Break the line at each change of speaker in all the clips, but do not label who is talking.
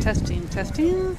Testing, testing.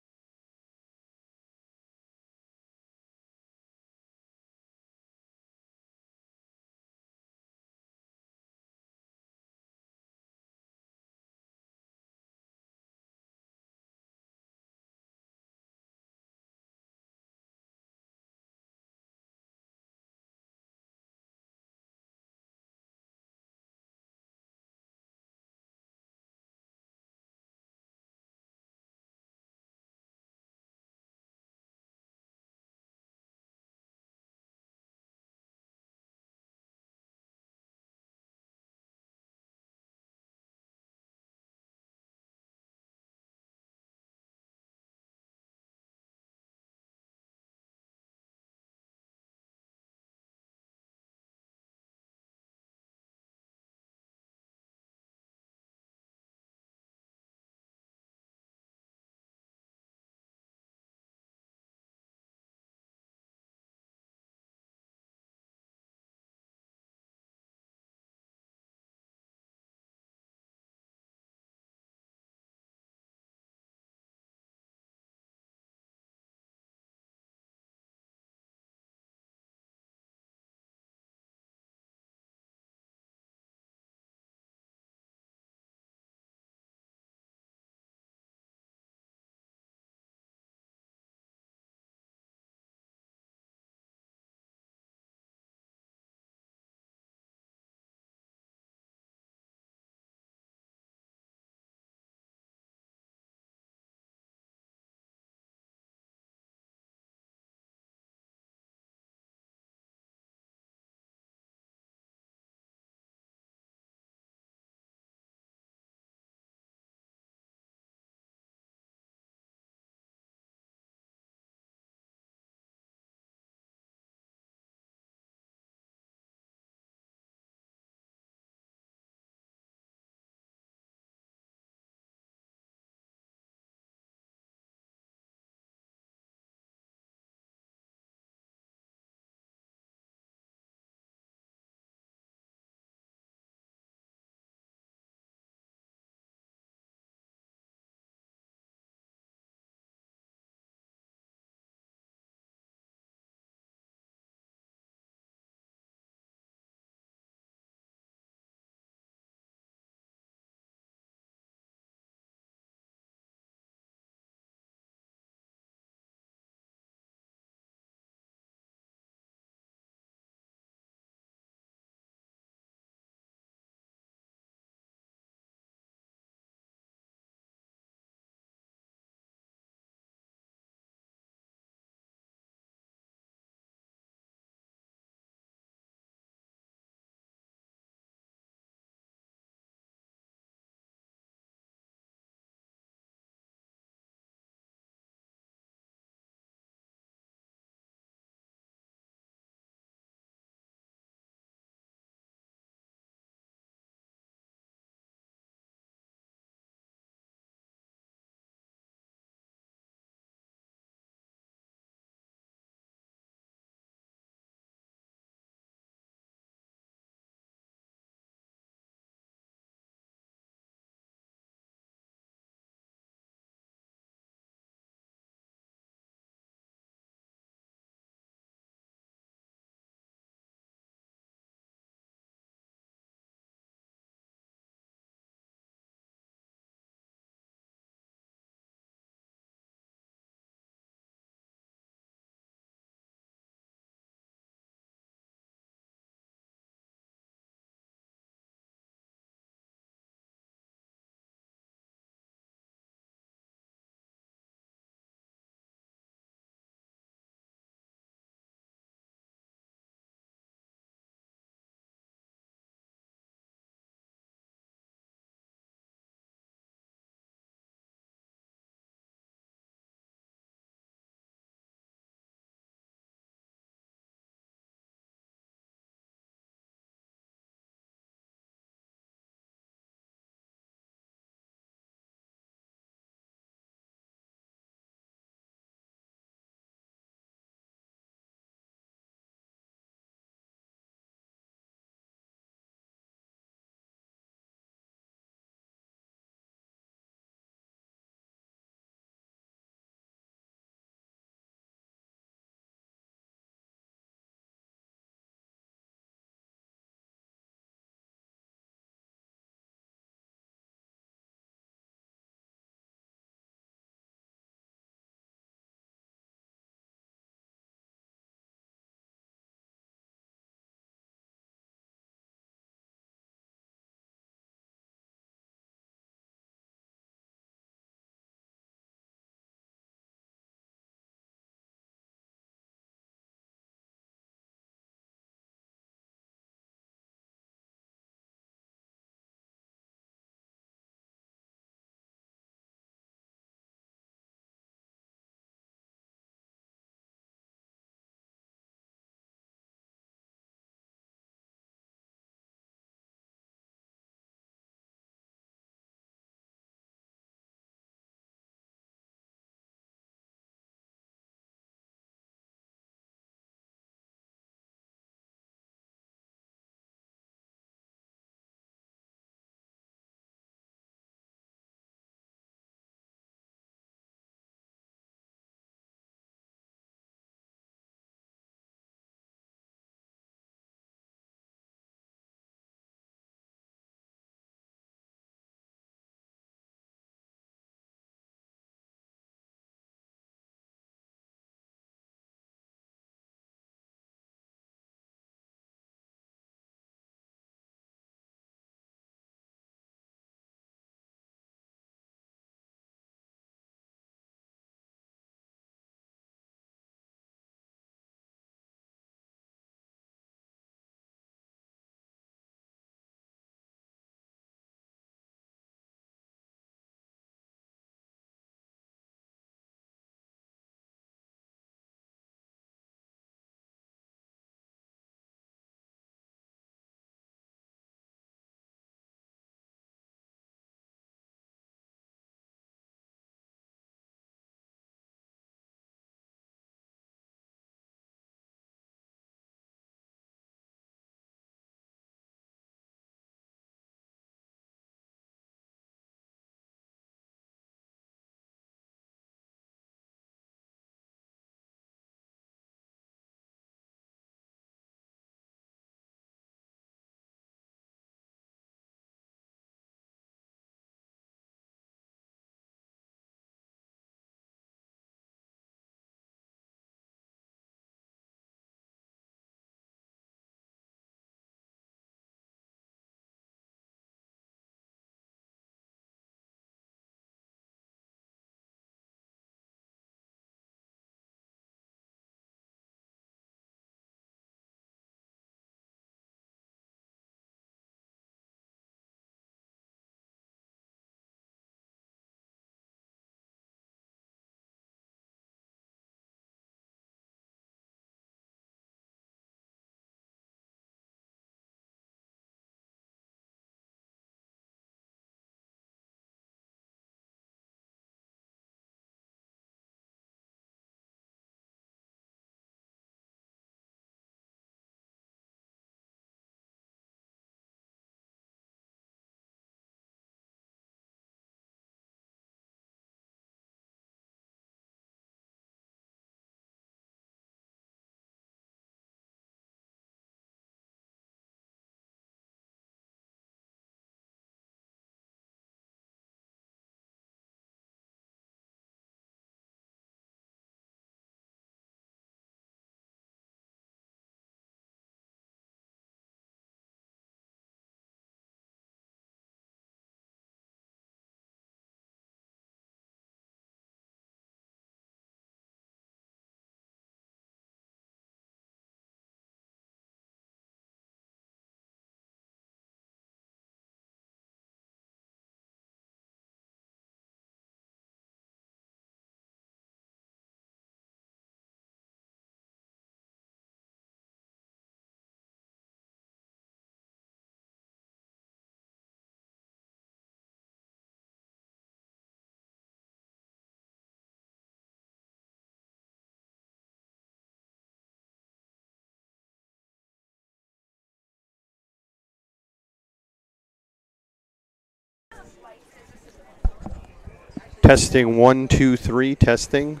Testing 1, 2, 3. Testing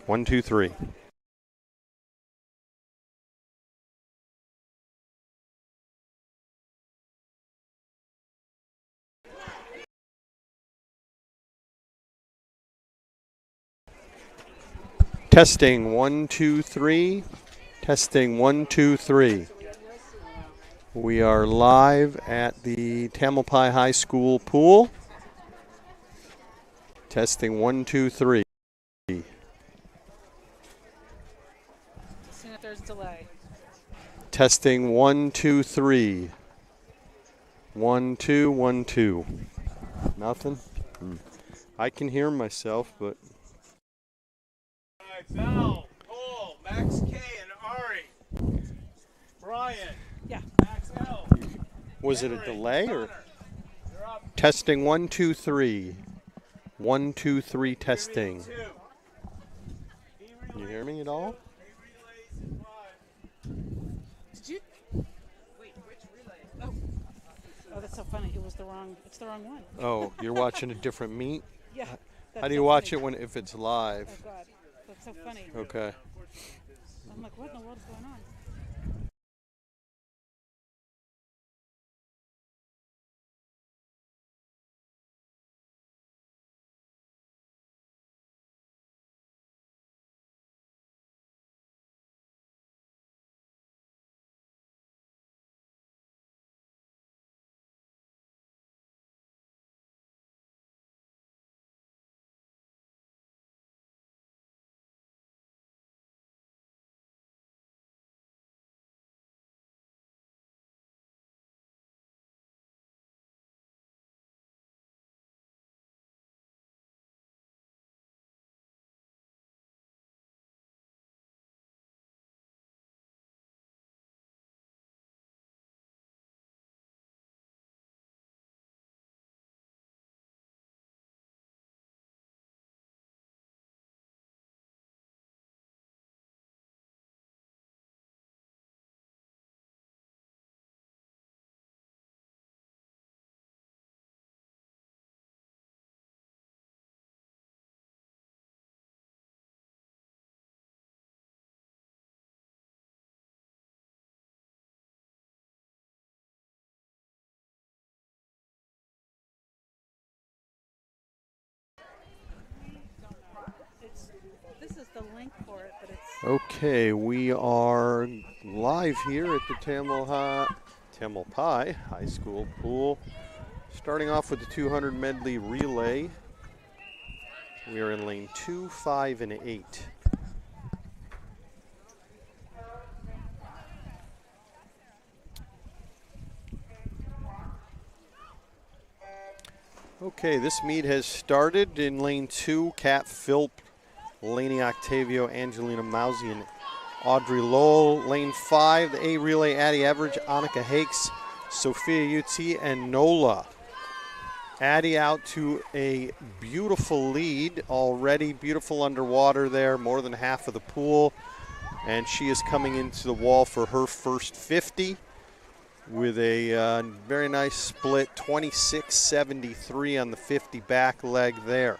1, 2, 3. Testing 1, 2, 3. Testing 1, 2, 3. We are live at the Tamalpais High School pool. Testing 1, 2, 3.
Seeing if there's delay.
Testing 1, 2, 3. 1, 2, 1, 2. Nothing? I can hear myself, but.
All right, Bell, Cole, Max K, and Ari. Brian.
Yeah.
Max L.
Was it a
Henry,
delay or?
Connor. You're up.
Testing 1, 2, 3. 1, 2, 3 testing.
Two.
Can you hear me at all?
Did you? Wait, which relay? Oh, that's so funny. It's the wrong one.
Oh, you're watching a different meet?
Yeah.
How do you watch it if it's live?
Oh God, that's so funny.
Okay.
I'm like, what in the world is going on? This is the link for it, but it's.
Okay, we are live here at the Tamalpais High School pool. Starting off with the 200 medley relay. We are in lane 2, 5, and 8. Okay, this meet has started in lane 2. Kat Philp, Lainey Octavio, Angelina Mousy, and Audrey Lowell. Lane 5, the A relay, Addie Everidge, Annika Hakes, Sophia Utsi, and Nola. Addie out to a beautiful lead already. Beautiful underwater there, more than half of the pool. And she is coming into the wall for her first 50 with a very nice split, 26.73 on the 50 back leg there.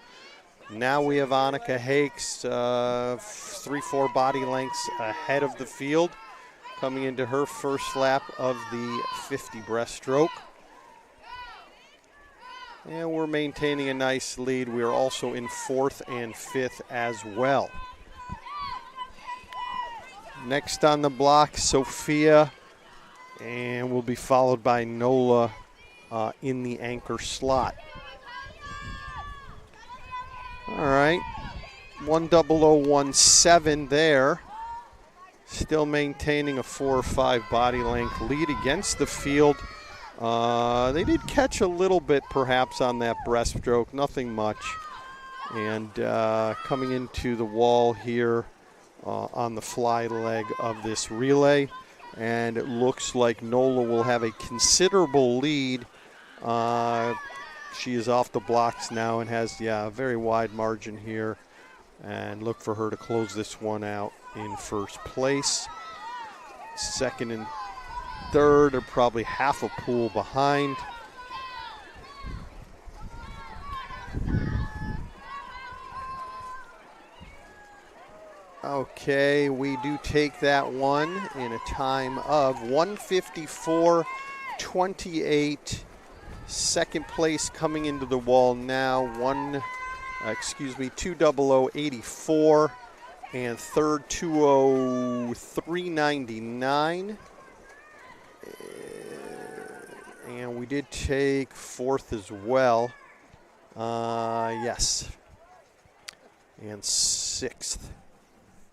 Now we have Annika Hakes, 3-4 body lengths ahead of the field, coming into her first lap of the 50 breaststroke. And we're maintaining a nice lead. We are also in 4th and 5th as well. Next on the block, Sophia, and will be followed by Nola in the anchor slot. All right, 1:00:17 there. Still maintaining a 4 or 5 body length lead against the field. They did catch a little bit perhaps on that breaststroke, nothing much. And coming into the wall here on the fly leg of this relay. And it looks like Nola will have a considerable lead. She is off the blocks now and has, a very wide margin here. And look for her to close this one out in first place. Second and third are probably half a pool behind. Okay, we do take that one in a time of 154.28. Second place coming into the wall now, 20084, and third 203.99. And we did take fourth as well. Yes. And sixth.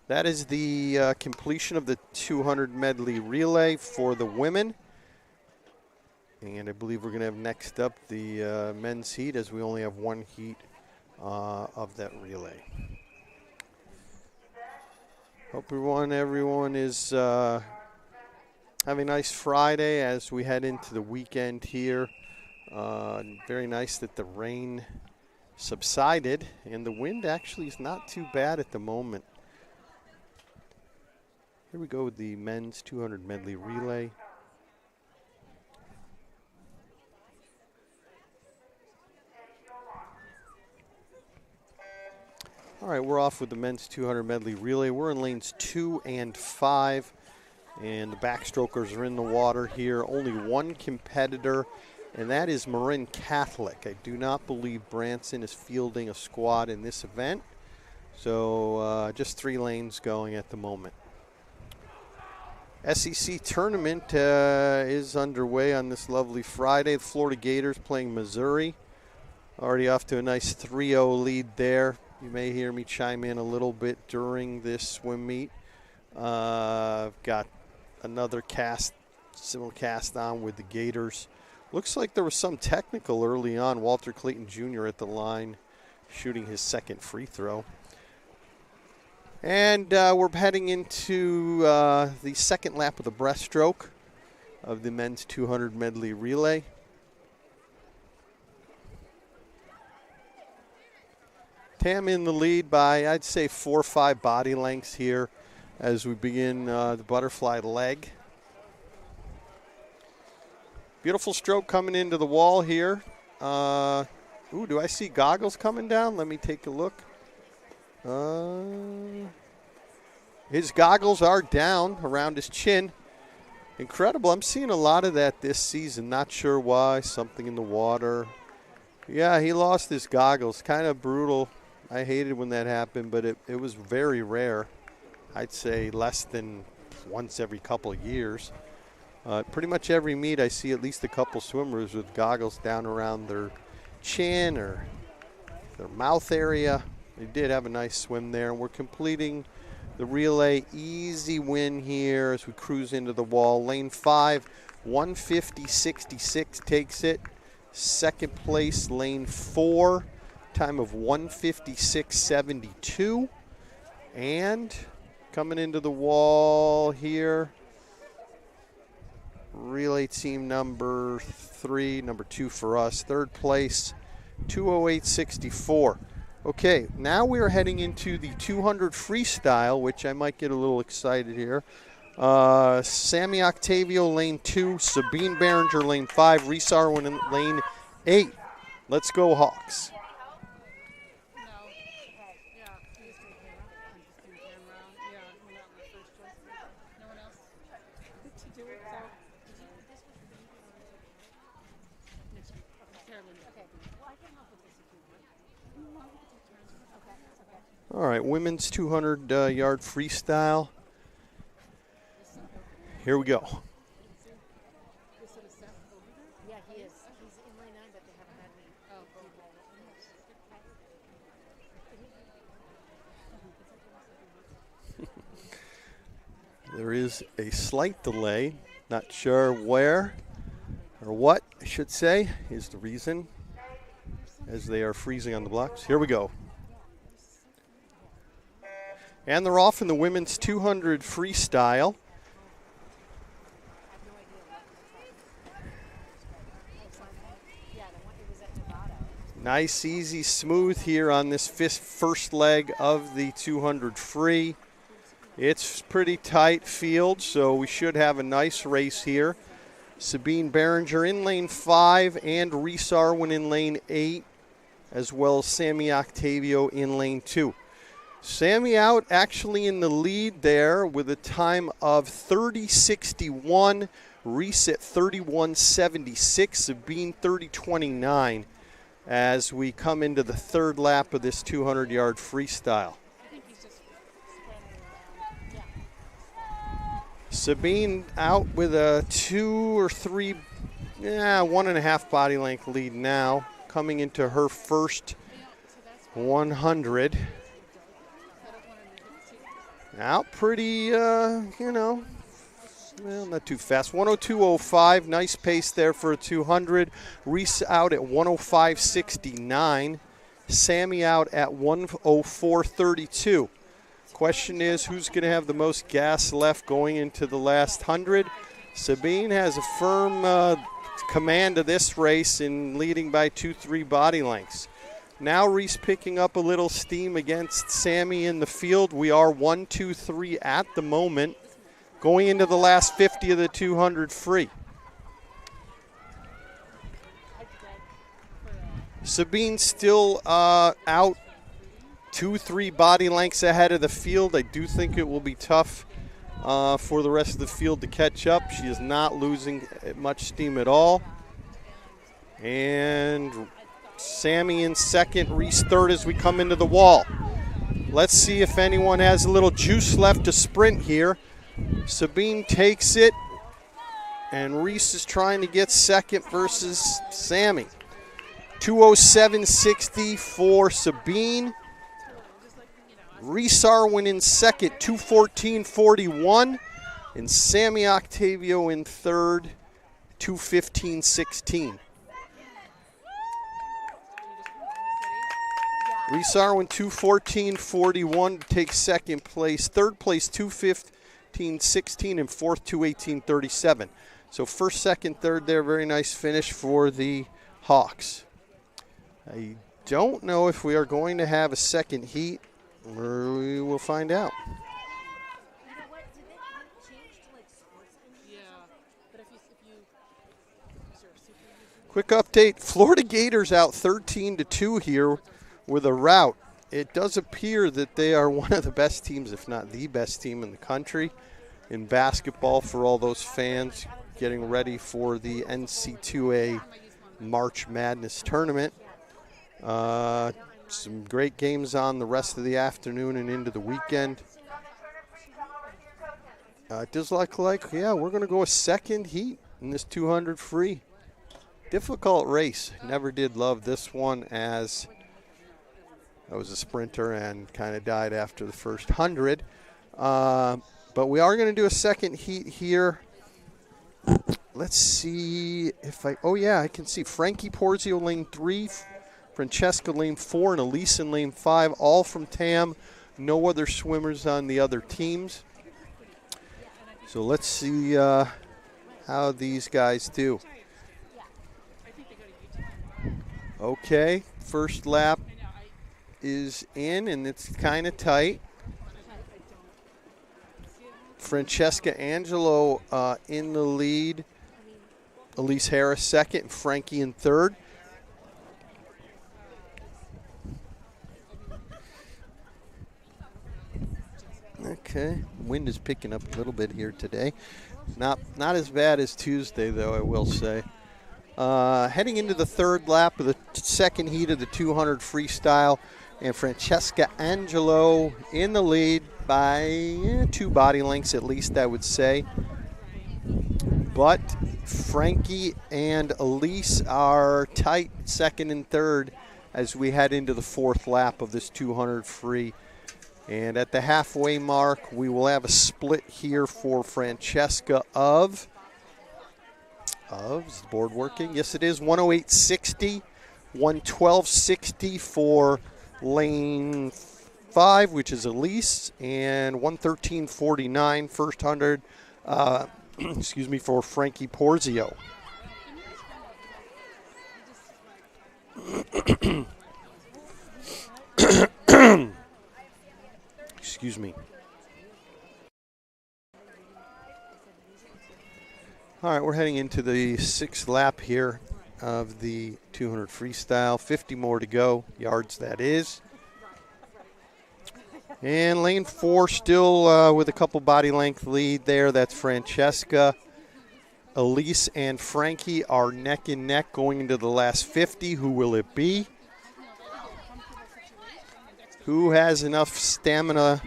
That is the completion of the 200 medley relay for the women. And I believe we're going to have next up the men's heat, as we only have one heat of that relay. Hope everyone is having a nice Friday as we head into the weekend here. Very nice that the rain subsided, and the wind actually is not too bad at the moment. Here we go with the men's 200 medley relay. All right, we're off with the men's 200 medley relay. We're in lanes 2 and 5, and the backstrokers are in the water here. Only one competitor, and that is Marin Catholic. I do not believe Branson is fielding a squad in this event, so just 3 lanes going at the moment. SEC tournament is underway on this lovely Friday. The Florida Gators playing Missouri. Already off to a nice 3-0 lead there. You may hear me chime in a little bit during this swim meet. I've got another similar cast on with the Gators. Looks like there was some technical early on. Walter Clayton Jr. at the line shooting his second free throw. And we're heading into the second lap of the breaststroke of the men's 200 medley relay. Tam in the lead by, I'd say, 4 or 5 body lengths here as we begin the butterfly leg. Beautiful stroke coming into the wall here. Ooh, do I see goggles coming down? Let me take a look. His goggles are down around his chin. Incredible. I'm seeing a lot of that this season. Not sure why. Something in the water. Yeah, he lost his goggles. Kind of brutal. I hated when that happened, but it was very rare. I'd say less than once every couple of years. Pretty much every meet I see at least a couple swimmers with goggles down around their chin or their mouth area. They did have a nice swim there, and we're completing the relay. Easy win here as we cruise into the wall. Lane 5, 150.66 takes it. Second place, lane 4, time of 156.72. And coming into the wall here, relay team number 3, number 2 for us. Third place, 208.64. Okay, now we are heading into the 200 freestyle, which I might get a little excited here. Sammy Octavio, lane 2. Sabine Behringer, lane 5. Reese Arwin in lane 8. Let's go, Hawks. All right, women's 200-yard freestyle. Here we go.
Yeah, he is. He's in lane 9, but they haven't had any.
There is a slight delay. Not sure where or what, I should say, is the reason, as they are freezing on the blocks. Here we go. And they're off in the women's 200 freestyle. Nice, easy, smooth here on this first leg of the 200 free. It's pretty tight field, so we should have a nice race here. Sabine Behringer in lane 5 and Reese Arwin in lane 8, as well as Sammy Octavio in lane 2. Sammy out actually in the lead there with a time of 30.61. Reese at 31.76. Sabine 30.29 as we come into the third lap of this 200-yard freestyle. Sabine out with a 2 or 3, 1.5 body length lead now, coming into her first 100. Out pretty, well, not too fast. 102.05, nice pace there for a 200. Reese out at 105.69. Sammy out at 104.32. Question is, who's going to have the most gas left going into the last 100? Sabine has a firm command of this race in leading by 2-3 body lengths. Now Reese picking up a little steam against Sammy in the field. We are 1-2-3 at the moment, going into the last 50 of the 200 free. Sabine still out 2-3 body lengths ahead of the field. I do think it will be tough for the rest of the field to catch up. She is not losing much steam at all. And Sammy in second, Reese third as we come into the wall. Let's see if anyone has a little juice left to sprint here. Sabine takes it, and Reese is trying to get second versus Sammy. 2:07.60 for Sabine. Reese Arwin in second, 2:14.41. And Sammy Octavio in third, 2:15.16. Reese Arwin 2:14.41 takes second place. Third place 2:15.16 and fourth 2:18.37. So first, second, third there. Very nice finish for the Hawks. I don't know if we are going to have a second heat. We will find out. Quick update. Florida Gators out 13-2 here with a rout. It does appear that they are one of the best teams, if not the best team in the country in basketball, for all those fans getting ready for the NC2A March Madness tournament. Some great games on the rest of the afternoon and into the weekend. It does look like, we're going to go a second heat in this 200 free. Difficult race. Never did love this one, as I was a sprinter and kind of died after the first 100. But we are going to do a second heat here. Let's see if I can see Frankie Porzio lane 3, Francesca lane 4, and Elise in lane 5, all from TAM. No other swimmers on the other teams. So let's see how these guys do. Okay, first lap is in, and it's kind of tight. Francesca Angelo in the lead. Elise Harris second, and Frankie in third. Okay, wind is picking up a little bit here today. Not as bad as Tuesday, though, I will say. Heading into the third lap of the second heat of the 200 freestyle, and Francesca Angelo in the lead by 2 body lengths at least, I would say. But Frankie and Elise are tight second and third as we head into the fourth lap of this 200 free. And at the halfway mark, we will have a split here for Francesca of is the board working? Yes, it is. 108.60, 112.60 for lane 5, which is Elise, and 113.49 first 100, for Frankie Porzio. Excuse me. All right, we're heading into the 6th lap here of the 200 freestyle. 50 more to go, yards that is. And lane 4 still with a couple body length lead there. That's Francesca. Elise and Frankie are neck and neck going into the last 50. Who will it be? Who has enough stamina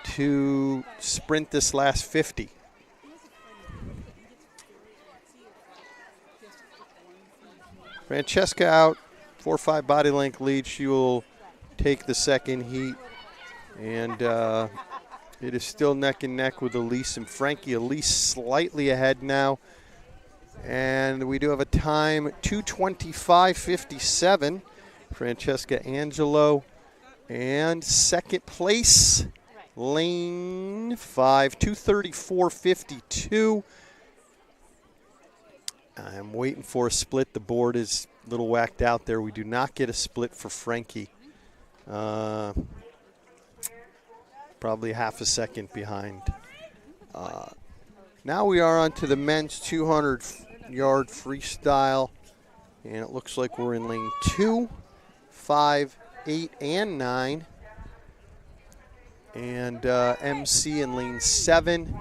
to sprint this last 50? Francesca out, 4-5 body length lead. She will take the second heat. And it is still neck and neck with Elise and Frankie. Elise slightly ahead now. And we do have a time, 2:25.57. Francesca Angelo. And second place, lane 5, 2:34.52. I'm waiting for a split. The board is a little whacked out there. We do not get a split for Frankie. Probably half a second behind. Now we are on to the men's 200-yard freestyle. And it looks like we're in lane 2, 5, 8, and 9. And MC in lane 7.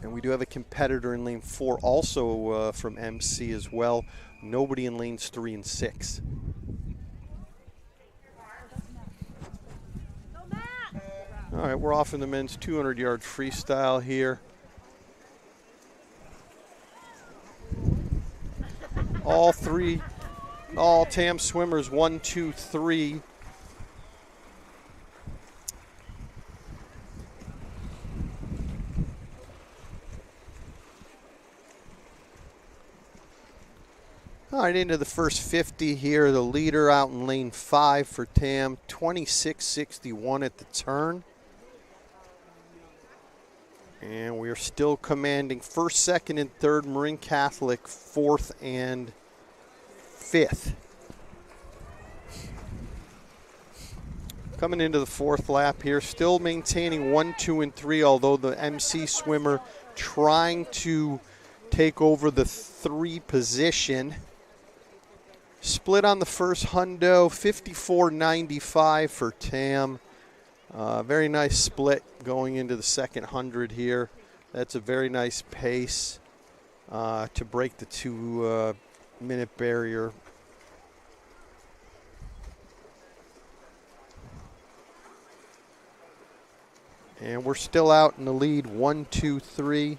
And we do have a competitor in lane 4 also from MC as well. Nobody in lanes 3 and 6. All right, we're off in the men's 200-yard freestyle here. All TAM swimmers, 1, 2, 3. All right, into the first 50 here. The leader out in lane 5 for TAM, 26.61 at the turn. And we are still commanding first, second, and third. Marin Catholic, 4th and 5th. Coming into the 4th lap here, still maintaining 1, 2, and 3, although the MC swimmer trying to take over the 3 position. Split on the first hundo, 54.95 for TAM. Very nice split going into the second 100 here. That's a very nice pace to break the 2-minute barrier. And we're still out in the lead, 1, 2, 3.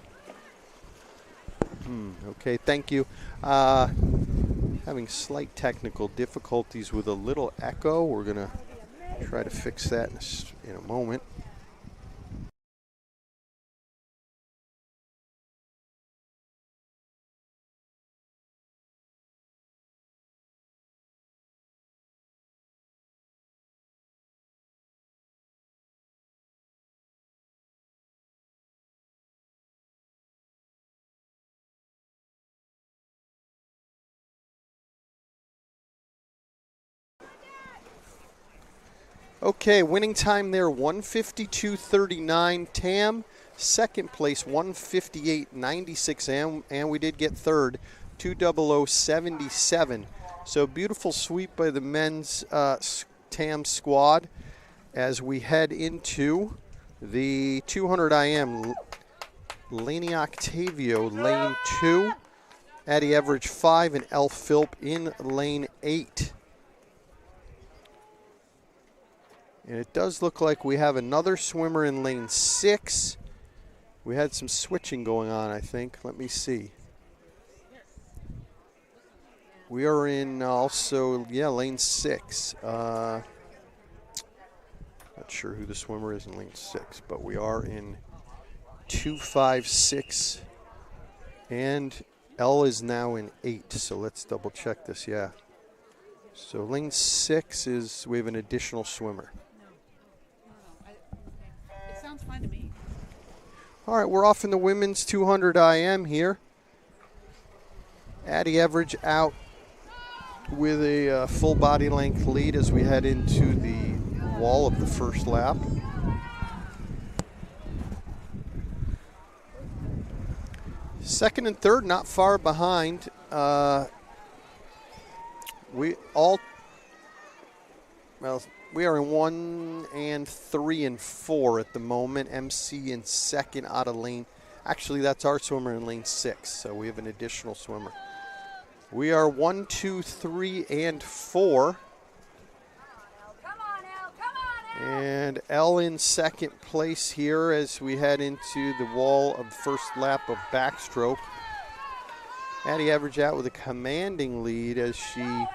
Okay, thank you. Having slight technical difficulties with a little echo. We're going to try to fix that in a moment. Okay, winning time there, 1:52.39. TAM, second place, 1:58.96, and we did get third, 2:00.77. So beautiful sweep by the men's TAM squad as we head into the 200 IM. Laney Octavio, lane 2, Addie Everidge 5, and Elle Philp in lane 8. And it does look like we have another swimmer in lane 6. We had some switching going on, I think. Let me see. We are in also, lane 6. Not sure who the swimmer is in lane 6, but we are in 2, 5, 6. And Elle is now in 8, so let's double check this, yeah. So lane 6 is, we have an additional swimmer.
Sounds fine to me.
All right, we're off in the women's 200 IM here. Addie Everidge out with a full body length lead as we head into the wall of the first lap. Second and third, not far behind. well, we are in 1 and 3 and 4 at the moment. MC in second out of lane. Actually, that's our swimmer in lane 6, so we have an additional swimmer. We are 1, 2, 3, and 4. And L in second place here as we head into the wall of first lap of backstroke. Addie Average out with a commanding lead as she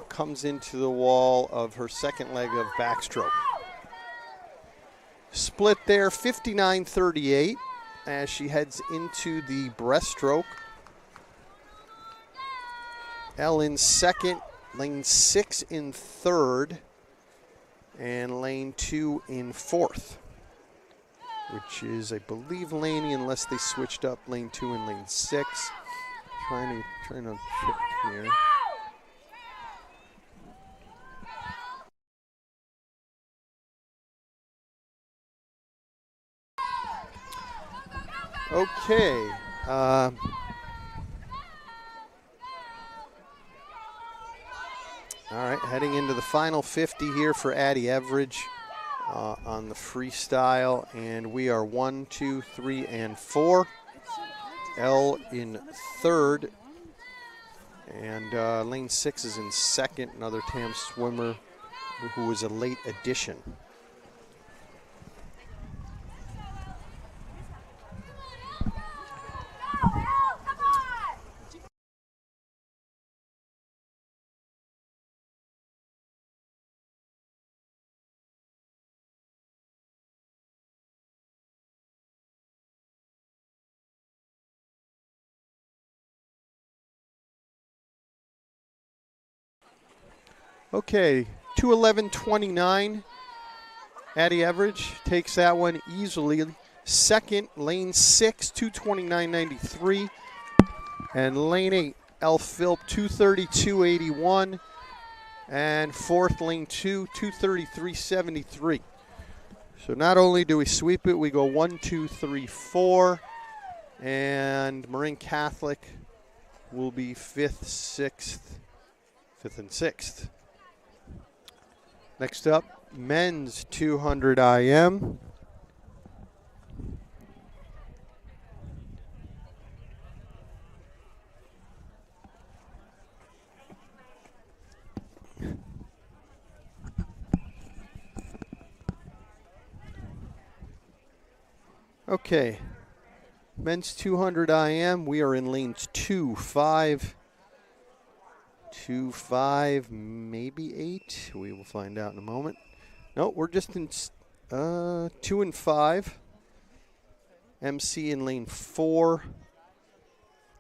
comes into the wall of her second leg of backstroke. Split there, 59-38 as she heads into the breaststroke. L in second, lane 6 in third, and lane 2 in fourth, which is, I believe, Laney, unless they switched up lane 2 and lane 6. Trying to check here. Okay. All right, heading into the final 50 here for Addie Average on the freestyle, and we are 1, 2, 3, and 4. L in third, and lane 6 is in second, another TAM swimmer who was a late addition. Okay, 2:11.29. Addie Average takes that one easily. Second, lane 6, 2:29.93. And lane 8, L Philp, 2:32.81. And fourth, lane 2, 2:33.73. So not only do we sweep it, we go 1, 2, 3, 4. And Marin Catholic will be 5th, 6th, 5th and 6th. Next up, men's 200 IM. Okay, men's 200 IM, we are in lanes 2, 5, 2, 5, maybe 8. We will find out in a moment. No, we're just in 2 and 5. MC in lane 4.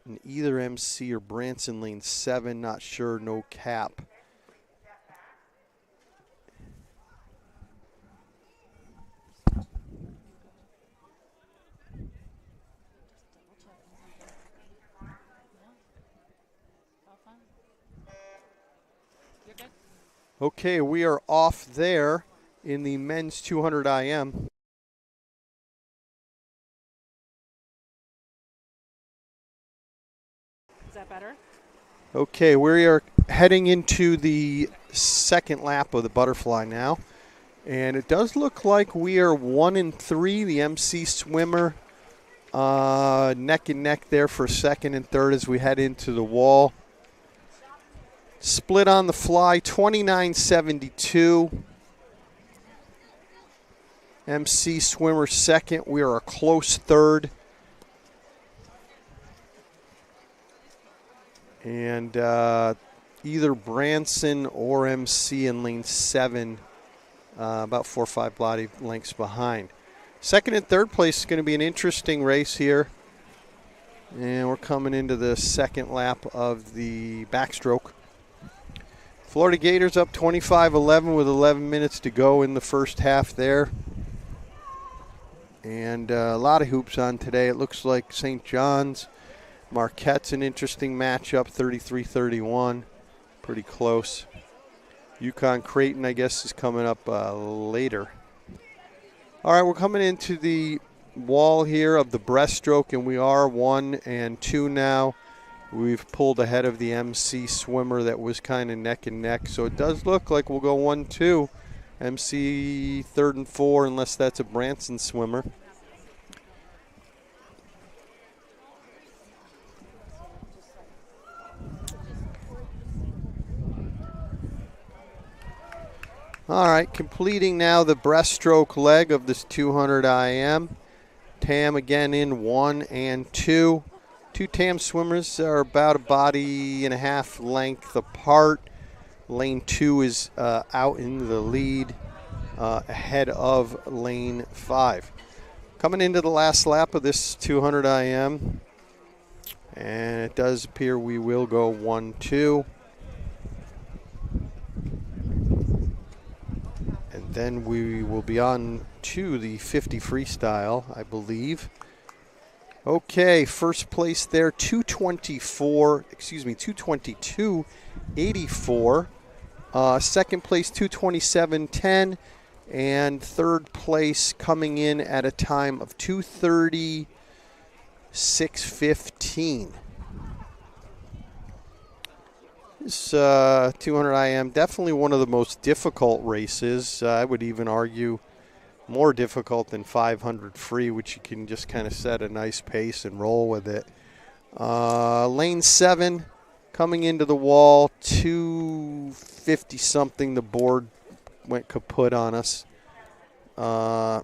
And either MC or Branson lane 7, not sure, no cap. Okay, we are off there in the men's 200 IM.
Is that better?
Okay, we are heading into the second lap of the butterfly now. And it does look like we are 1 and 3. The MC swimmer neck and neck there for second and third as we head into the wall. Split on the fly, 29-72. MC swimmer second. We are a close third. And either Branson or MC in lane 7, about 4 or 5 body lengths behind. Second and third place is going to be an interesting race here. And we're coming into the second lap of the backstroke. Florida Gators up 25-11 with 11 minutes to go in the first half there. And a lot of hoops on today. It looks like St. John's. Marquette's an interesting matchup, 33-31. Pretty close. UConn Creighton, I guess, is coming up later. All right, we're coming into the wall here of the breaststroke, and we are 1 and 2 now. we've pulled ahead of the MC swimmer that was kind of neck and neck. So it does look like we'll go 1-2. MC 3rd and 4, unless that's a Branson swimmer. All right, completing now the breaststroke leg of this 200 IM. Tam again in 1 and 2. Two Tam swimmers are about a body and a half length apart. Lane 2 is out in the lead ahead of lane 5. Coming into the last lap of this 200 IM, and it does appear we will go 1-2. And then we will be on to the 50 freestyle, I believe. Okay, first place there, 222.84. Second place, 227.10. And third place coming in at a time of 236.15. This 200 IM, definitely one of the most difficult races. I would even argue more difficult than 500 free, which you can just kind of set a nice pace and roll with it. Lane 7 coming into the wall, 250 something. The board went kaput on us. I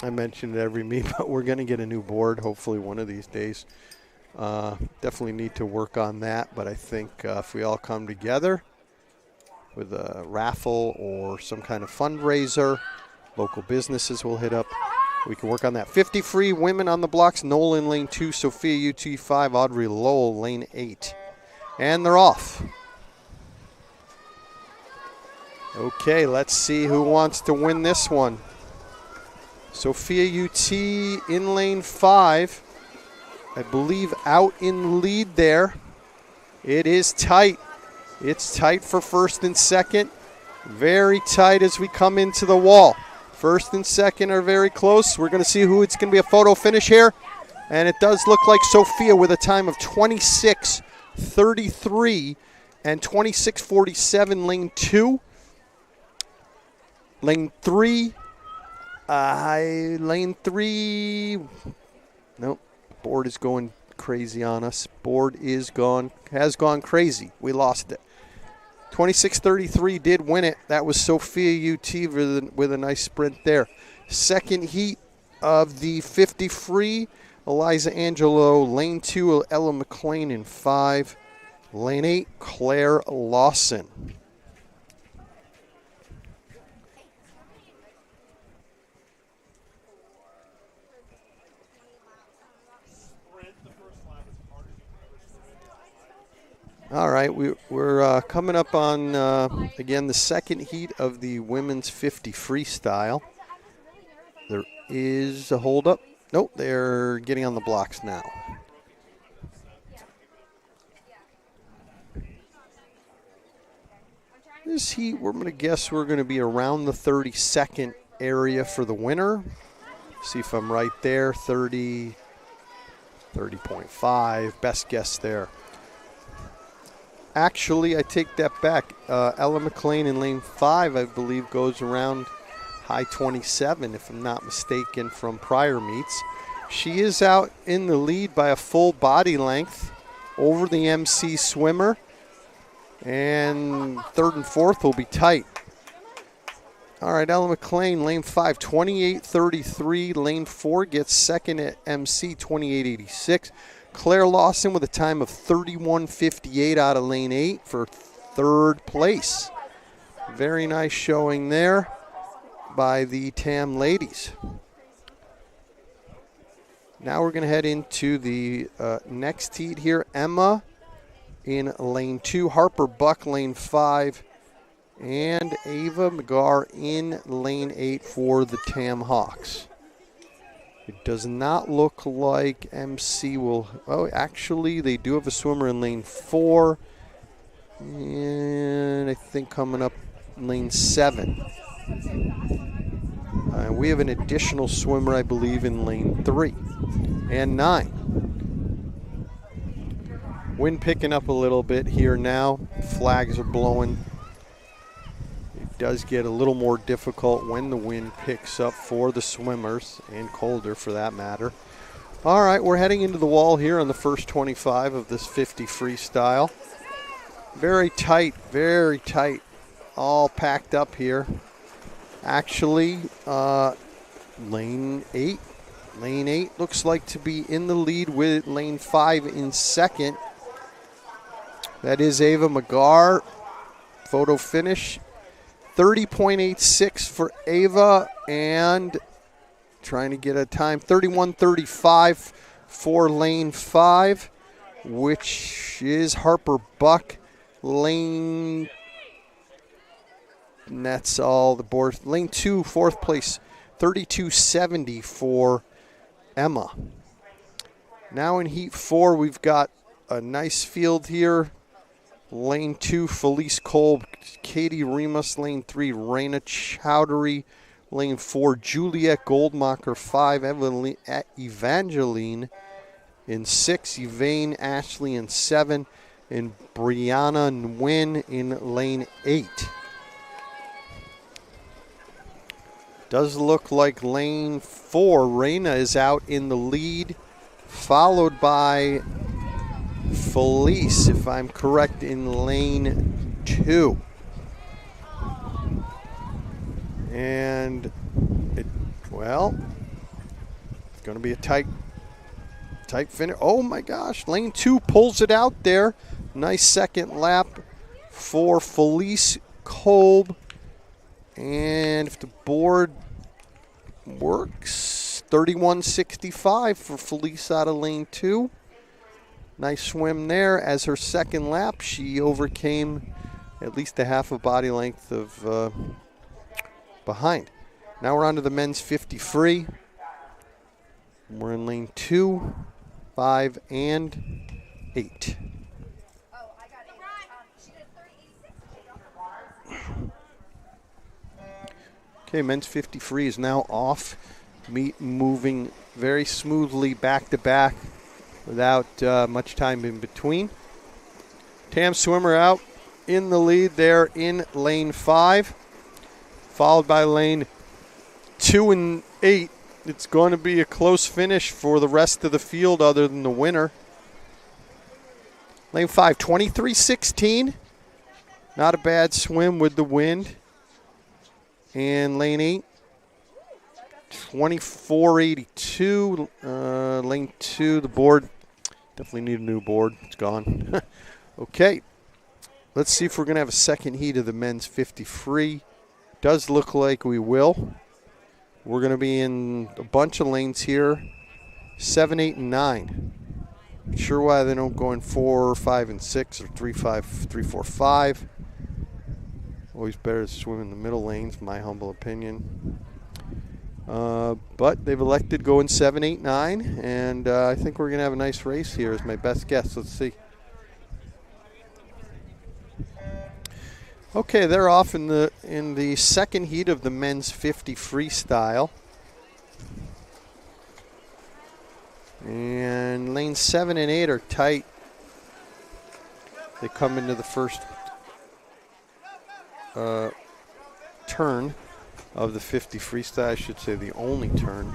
mentioned it every meet, but we're going to get a new board hopefully one of these days. Definitely need to work on that, but I think if we all come together with a raffle or some kind of fundraiser, local businesses will hit up, we can work on that. 50 free women on the blocks. Nolan lane 2, Sophia UT 5, Audrey Lowell lane 8. And they're off. Okay, let's see who wants to win this one. Sophia UT in lane 5. I believe out in the lead there. It is tight. It's tight for first and second. Very tight as we come into the wall. First and second are very close. We're going to see who it's going to be a photo finish here. And it does look like Sophia with a time of 26:33 and 26:47 lane 2. Lane 3. Lane 3. Nope. Board is going crazy on us. Board has gone crazy. We lost it. 26:33 did win it. That was Sophia UT with a nice sprint there. Second heat of the 50 free, Eliza Angelo, lane 2, Ella McLean in 5. Lane 8, Claire Lawson. All right, we're coming up on, again, the second heat of the women's 50 freestyle. There is a holdup. Nope, they're getting on the blocks now. This heat, we're going to guess we're going to be around the 30-second area for the winner. See if I'm right there, 30, 30.5, best guess there. Actually, I take that back. Ella McLean in lane 5, I believe, goes around high 27, if I'm not mistaken, from prior meets. She is out in the lead by a full body length over the MC swimmer. And third and fourth will be tight. All right, Ella McLean, lane 5, 28:33. Lane 4 gets second at MC, 28:86. Claire Lawson with a time of 31:58 out of lane 8 for third place. Very nice showing there by the Tam ladies. Now we're going to head into the next heat here. Emma in lane 2, Harper Buck lane 5, and Ava McGar in lane 8 for the Tam Hawks. It does not look like MC will, oh, actually they do have a swimmer in lane 4, and I think coming up lane 7. We have an additional swimmer, I believe, in lane 3 and 9. Wind picking up a little bit here now. Flags are blowing. It does get a little more difficult when the wind picks up for the swimmers, and colder for that matter. All right, we're heading into the wall here on the first 25 of this 50 freestyle. Very tight, all packed up here. Actually, lane 8 looks like to be in the lead with lane 5 in second. That is Ava McGar. Photo finish. 30.86 for Ava, and trying to get a time, 31:35 for lane 5, which is Harper Buck. And that's all the board. Lane 2, fourth place, 32.70 for Emma. Now in heat 4, we've got a nice field here. Lane 2, Felice Kolb, Katie Remus. Lane 3, Raina Chowdhury. Lane 4, Juliet Goldmacher. 5, Evangeline. In 6, Yvain Ashley. In 7, and Brianna Nguyen in lane 8. Does look like lane 4, Raina is out in the lead, followed by Felice, if I'm correct, in lane 2. And, it's going to be a tight finish. Oh my gosh, lane 2 pulls it out there. Nice second lap for Felice Kolb. And if the board works, 31.65 for Felice out of lane 2. Nice swim there. As her second lap, she overcame at least a half a body length of behind. Now we're on to the men's 50 free. We're in lane 2, 5, and 8. Okay, men's 50 free is now off. Meet moving very smoothly back to back without much time in between. Tam swimmer out in the lead there in lane 5, followed by lane 2 and 8. It's going to be a close finish for the rest of the field other than the winner. Lane 5, 23.16. Not a bad swim with the wind. And lane 8, 24.82. Lane 2, the board. Definitely need a new board. It's gone. Okay. Let's see if we're going to have a second heat of the men's 50 free. Does look like we will. We're going to be in a bunch of lanes here. 7, 8, and 9. Not sure why they don't go in 4, 5, and 6, or 3, 5, 3, 4, 5. Always better to swim in the middle lanes, my humble opinion. But they've elected to go in 7, 8, 9, and I think we're going to have a nice race here is my best guess. Let's see. Okay, they're off in the second heat of the men's 50 freestyle. And lanes 7 and 8 are tight. They come into the first turn of the 50 freestyle, I should say the only turn.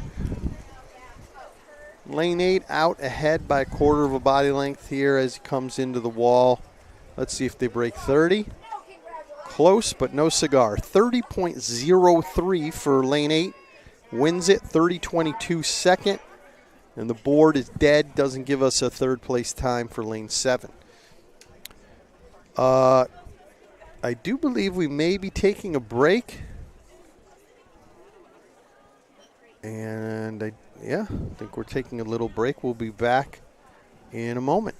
Lane 8 out ahead by a quarter of a body length here as he comes into the wall. Let's see if they break 30. Close, but no cigar. 30.03 for lane 8. Wins it, 30.22 second. And the board is dead, doesn't give us a third place time for lane 7. I do believe we may be taking a break. And I think we're taking a little break. We'll be back in a moment.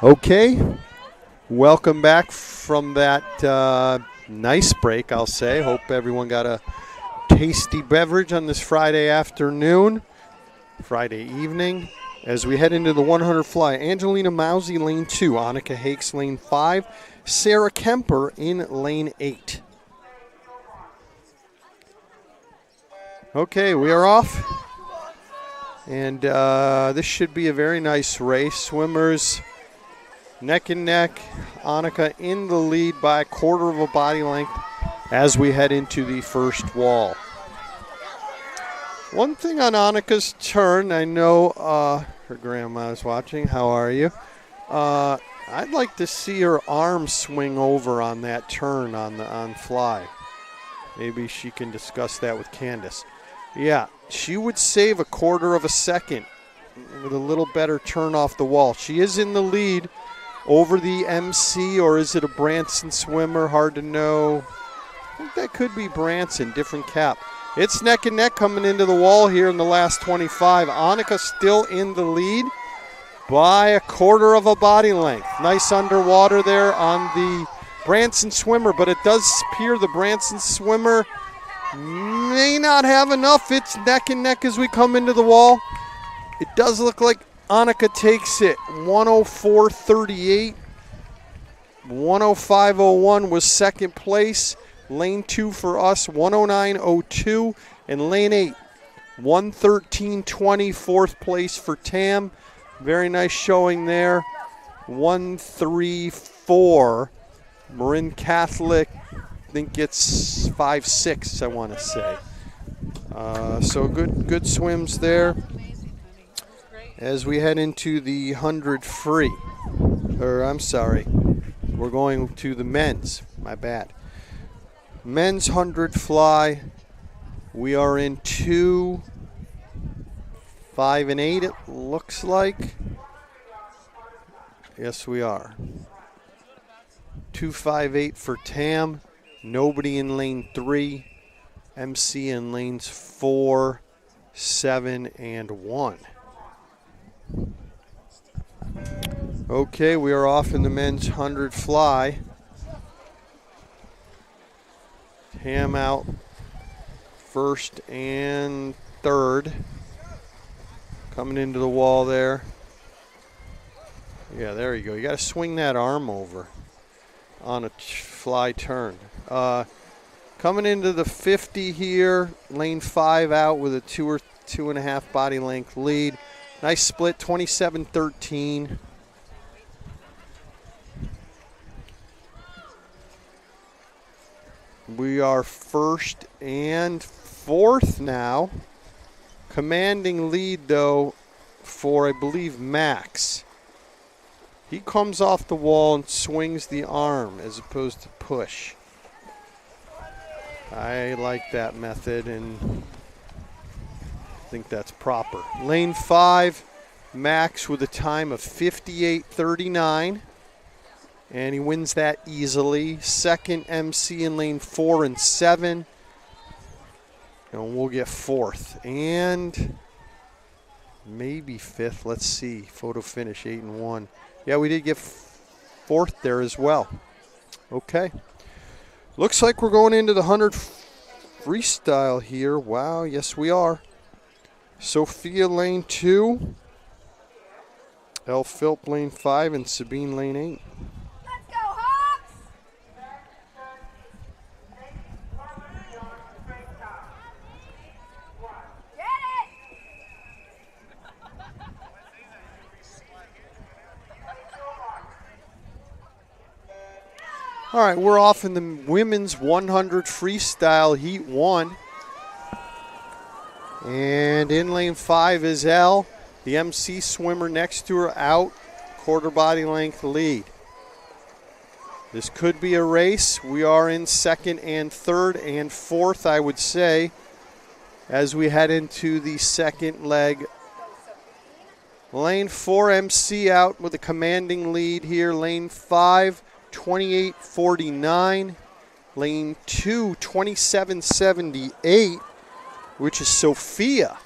Okay, welcome back from that nice break, I'll say. Hope everyone got a tasty beverage on this Friday afternoon, Friday evening. As we head into the 100 fly, Angelina Mousy, lane 2, Annika Hakes, lane 5, Sarah Kemper in lane 8. Okay, we are off. And this should be a very nice race. Swimmers neck and neck. Annika in the lead by a quarter of a body length as we head into the first wall. One thing on Annika's turn, I know her grandma is watching. How are you? I'd like to see her arm swing over on that turn on fly. Maybe she can discuss that with Candace. Yeah, she would save a quarter of a second with a little better turn off the wall. She is in the lead over the MC, or is it a Branson swimmer? Hard to know. I think that could be Branson, different cap. It's neck and neck coming into the wall here in the last 25. Annika still in the lead by a quarter of a body length. Nice underwater there on the Branson swimmer, but it does appear the Branson swimmer may not have enough. It's neck and neck as we come into the wall. It does look like Annika takes it. 104.38. 105.01 was second place. Lane 2 for us, 109.02. And lane 8, 113.20, fourth place for Tam. Very nice showing there. 134. Marin Catholic, I think it's 5.6, I want to say. So good swims there. As we head into the 100 free, or I'm sorry, we're going to the men's, my bad. Men's 100 fly, we are in 2, 5, and 8, it looks like. Yes, we are. 258 for Tam. Nobody in lane 3. MC in lanes 4, 7, and 1. Okay, we are off in the men's 100 fly. Tam out first and third. Coming into the wall there. Yeah, there you go. You got to swing that arm over on a fly turn. Coming into the 50 here, lane 5 out with a 2 or 2.5 body length lead. Nice split, 27-13. We are first and fourth now. Commanding lead, though, for, I believe, Max. He comes off the wall and swings the arm as opposed to push. I like that method, and I think that's proper. Lane 5, Max with a time of 58.39. And he wins that easily. Second, MC in lane 4 and 7. And we'll get fourth. And maybe fifth. Let's see. Photo finish 8 and 1. Yeah, we did get fourth there as well. Okay. Looks like we're going into the 100 freestyle here. Wow, yes we are. Sophia lane 2. Elle Philp lane 5 and Sabine lane 8. All right, we're off in the women's 100 freestyle heat 1. And in lane 5 is Elle. The MC swimmer next to her out, quarter body length lead. This could be a race. We are in second and third and fourth, I would say, as we head into the second leg. Lane 4 MC out with a commanding lead here. Lane 5, 28.49. Lane 2, 27.78, which is Sophia.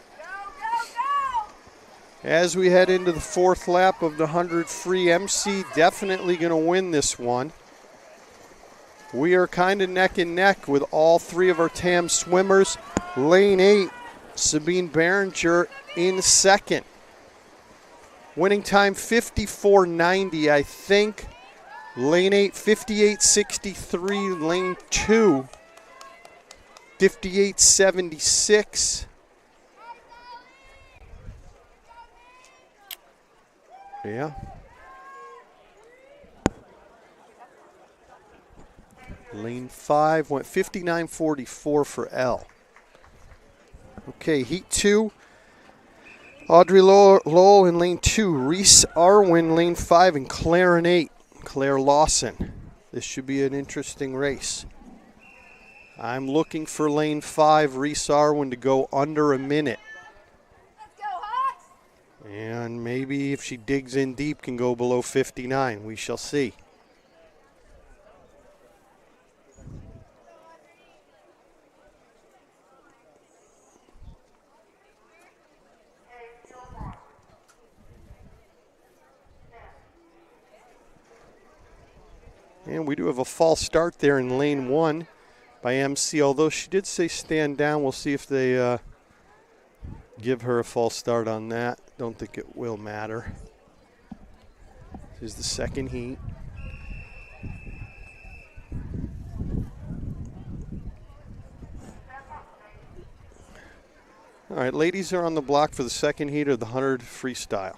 As we head into the fourth lap of the 100 free, MC definitely going to win this one. We are kind of neck and neck with all three of our TAM swimmers. Lane 8, Sabine Behringer in second. Winning time 54.90, I think. Lane 8, 58.63. Lane 2, 58.76. Yeah. Lane 5 went 59.44 for L. Okay, heat 2. Audrey Lowell in lane 2. Reese Arwin, lane 5, and Claire in 8. Claire Lawson. This should be an interesting race. I'm looking for lane 5, Reese Arwin, to go under a minute.
Let's go, Hawks!
And maybe if she digs in deep, can go below 59. We shall see. And we do have a false start there in lane 1 by MC, although she did say stand down. We'll see if they give her a false start on that. Don't think it will matter. This is the second heat. All right, ladies are on the block for the second heat of the 100 freestyle.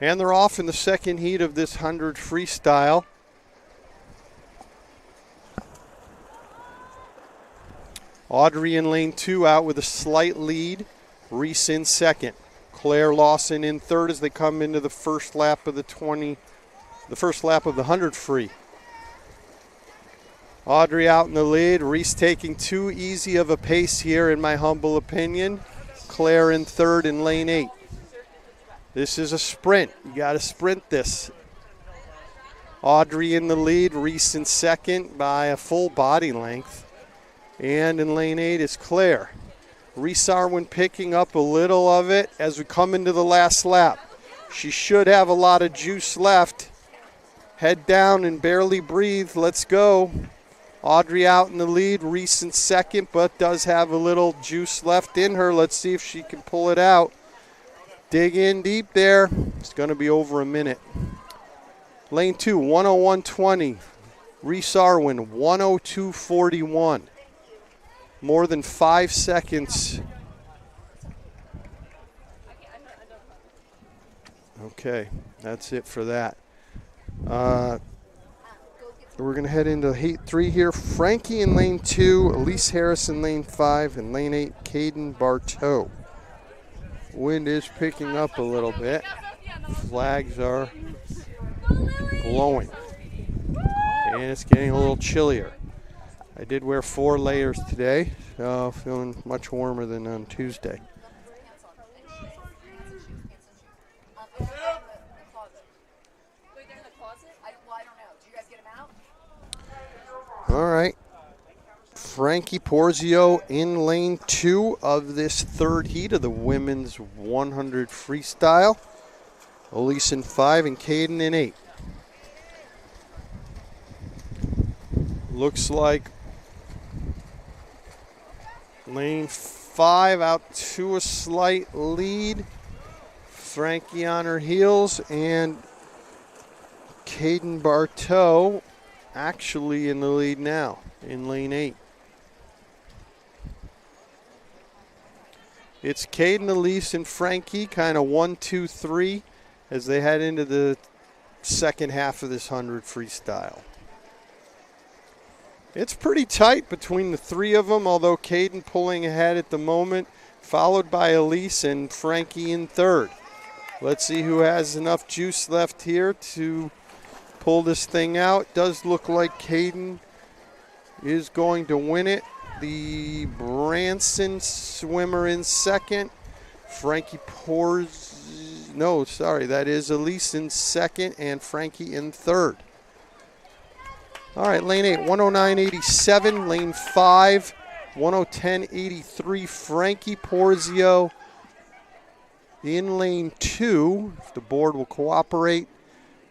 And they're off in the second heat of this 100 freestyle. Audrey in lane 2 out with a slight lead. Reese in second. Claire Lawson in third as they come into the first lap of the 100 free. Audrey out in the lead. Reese taking too easy of a pace here, in my humble opinion. Claire in third in lane 8. This is a sprint. You got to sprint this. Audrey in the lead, Reese in second by a full body length. And in lane 8 is Claire. Reese Arwin picking up a little of it as we come into the last lap. She should have a lot of juice left. Head down and barely breathe. Let's go. Audrey out in the lead, Reese in second, but does have a little juice left in her. Let's see if she can pull it out. Dig in deep there. It's going to be over a minute. Lane 2, 101.20. Reese Arwin, 102.41. More than 5 seconds. Okay, that's it for that. We're going to head into heat 3 here. Frankie in lane 2, Elise Harris in lane 5, and lane 8, Caden Bartow. Wind is picking up a little bit. Flags are blowing. And it's getting a little chillier. I did wear 4 layers today, so feeling much warmer than on Tuesday. All right. Frankie Porzio in lane 2 of this third heat of the women's 100 freestyle. Elise in 5 and Caden in 8. Looks like lane 5 out to a slight lead. Frankie on her heels, and Caden Bartow actually in the lead now in lane 8. It's Caden, Elise, and Frankie, kind of 1, 2, 3 as they head into the second half of this 100 freestyle. It's pretty tight between the three of them, although Caden pulling ahead at the moment, followed by Elise and Frankie in third. Let's see who has enough juice left here to pull this thing out. Does look like Caden is going to win it. The Branson swimmer in second. Frankie that is Elise in second and Frankie in third. All right, lane 8, 109.87. Lane 5, 110.83. Frankie Porzio in lane 2, if the board will cooperate.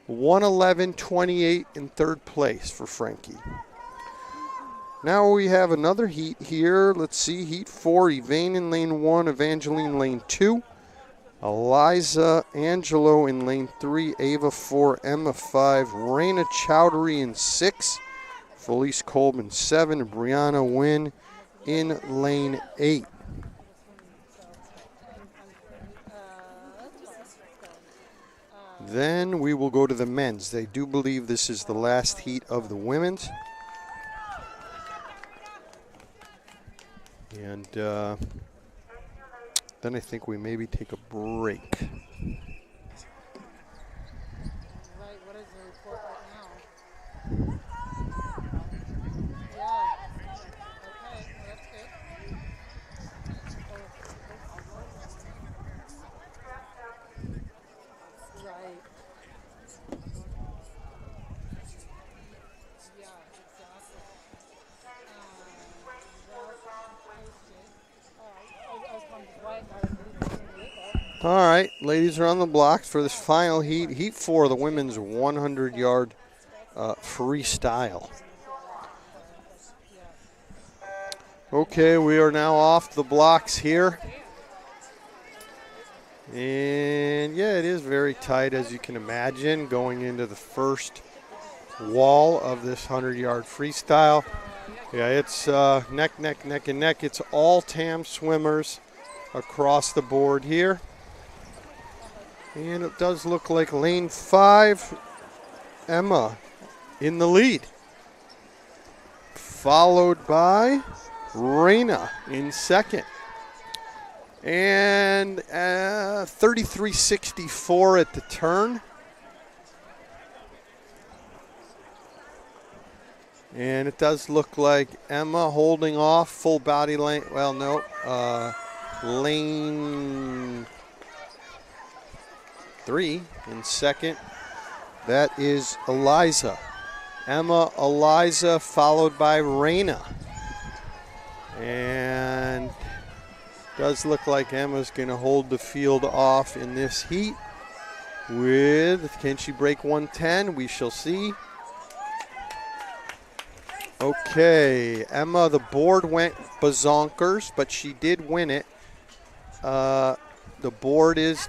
111.28 in third place for Frankie. Now we have another heat here. Let's see, heat 4, Evane in lane 1, Evangeline lane 2. Eliza Angelo in lane 3, Ava 4, Emma 5, Raina Chowdhury in 6, Felice Coleman 7, and Brianna Wynn in lane 8. Then we will go to the men's. They do believe this is the last heat of the women's. And then I think we maybe take a break.
Right, what is the report right now? Yeah. Okay, well, that's good. Right. Yeah, exactly. I was going to Dwight, I believe it's going to be
All right, ladies are on the blocks for this final heat. Heat 4, the women's 100-yard freestyle. Okay, we are now off the blocks here. And yeah, it is very tight, as you can imagine, going into the first wall of this 100-yard freestyle. Yeah, it's neck, neck, neck, and neck. It's all TAM swimmers across the board here. And it does look like lane 5, Emma in the lead, followed by Raina in second. And 33.64 at the turn. And it does look like Emma holding off full body lane. Well, no, lane 3 in second. That is Eliza. Emma, Eliza, followed by Raina. And does look like Emma's going to hold the field off in this heat. Can she break 110? We shall see. Okay, Emma, the board went bazonkers, but she did win it. The board is,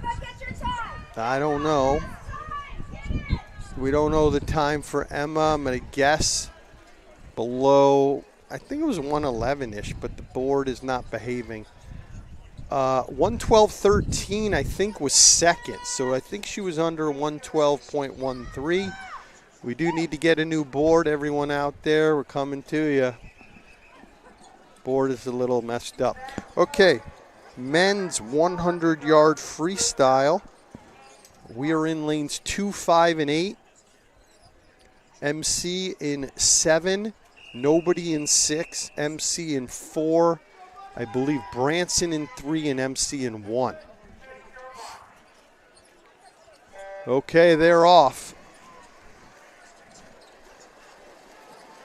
I don't know. We don't know the time for Emma. I'm going to guess below, I think it was 111-ish, but the board is not behaving. 112.13, I think, was second. So I think she was under 112.13. We do need to get a new board. Everyone out there, we're coming to you. Board is a little messed up. Okay, men's 100-yard freestyle. We are in lanes 2, 5, and 8. MC in 7. Nobody in 6. MC in 4. I believe Branson in 3 and MC in 1. Okay, they're off.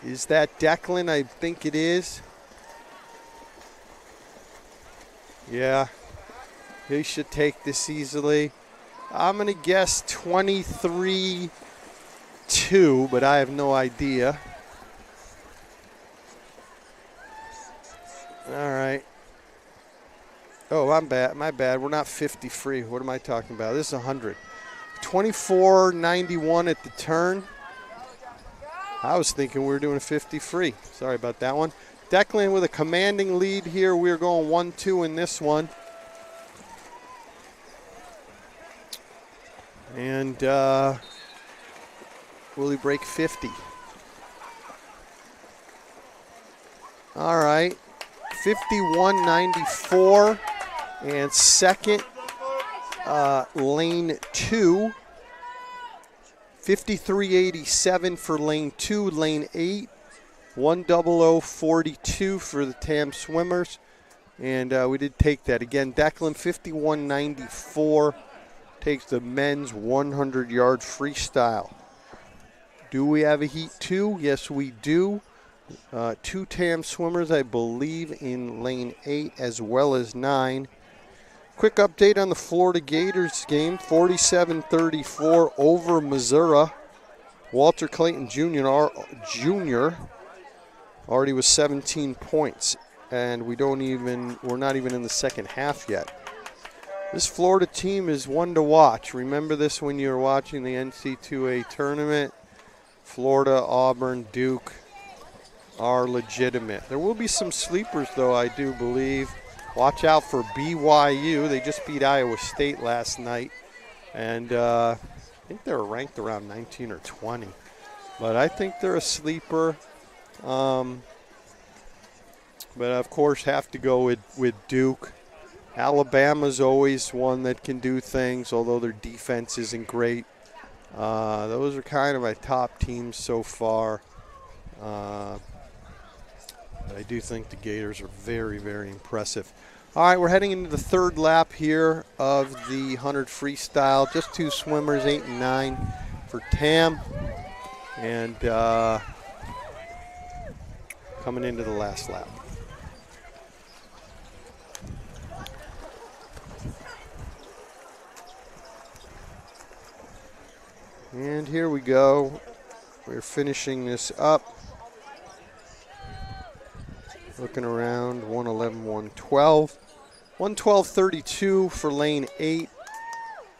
Is that Declan? I think it is. Yeah, he should take this easily. I'm going to guess 23-2, but I have no idea. All right. Oh, I'm bad. My bad. We're not 50 free. What am I talking about? This is 100. 24.91 at the turn. I was thinking we were doing a 50 free. Sorry about that one. Declan with a commanding lead here. We're going 1-2 in this one. And will he break 50? All right. 51.94. And second, lane 2. 53.87 for lane 2. Lane 8, 100.42 for the TAM swimmers. And we did take that. Again, Declan, 51.94, takes the men's 100-yard freestyle. Do we have a heat 2? Yes, we do. 2 TAM swimmers, I believe, in lane 8 as well as 9. Quick update on the Florida Gators game, 47-34 over Missouri. Walter Clayton Jr. already with 17 points, and we're not even in the second half yet. This Florida team is one to watch. Remember this when you were watching the NC2A tournament. Florida, Auburn, Duke are legitimate. There will be some sleepers, though, I do believe. Watch out for BYU. They just beat Iowa State last night, and I think they were ranked around 19 or 20. But I think they're a sleeper. But, of course, have to go with Duke. Alabama's always one that can do things, although their defense isn't great. Those are kind of my top teams so far. But I do think the Gators are very, very impressive. All right, we're heading into the third lap here of the 100 freestyle. Just 2 swimmers, 8 and 9 for TAM. And coming into the last lap. And here we go. We're finishing this up. Looking around, 111, 112. 112.32 for lane 8.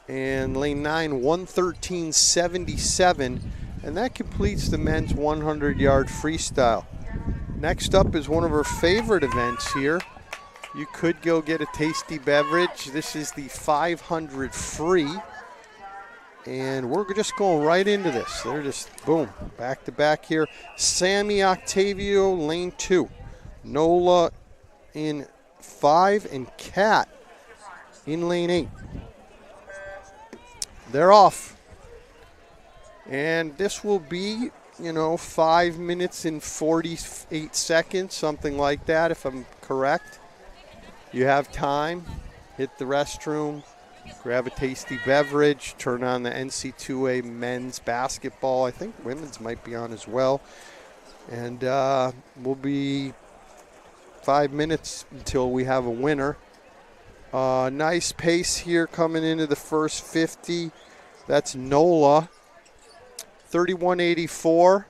And lane 9, 113.77. And that completes the men's 100-yard freestyle. Next up is one of our favorite events here. You could go get a tasty beverage. This is the 500 free. And we're just going right into this. They're just, boom, back to back here. Sammy Octavio, lane 2. Nola in 5, and Kat in lane 8. They're off. And this will be, 5 minutes and 48 seconds, something like that, if I'm correct. You have time, hit the restroom, grab a tasty beverage, turn on the NC2A men's basketball. I think women's might be on as well. And we'll be 5 minutes until we have a winner. Nice pace here coming into the first 50. That's Nola, 31.84.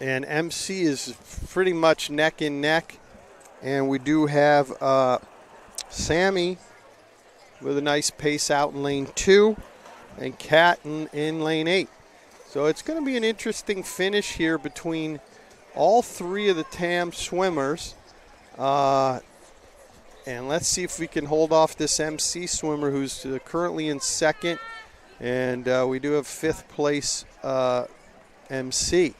And MC is pretty much neck and neck. And we do have Sammy with a nice pace out in lane 2, and Kat in lane 8. So it's going to be an interesting finish here between all 3 of the TAM swimmers. And let's see if we can hold off this MC swimmer who's currently in 2nd. And we do have 5th place MC.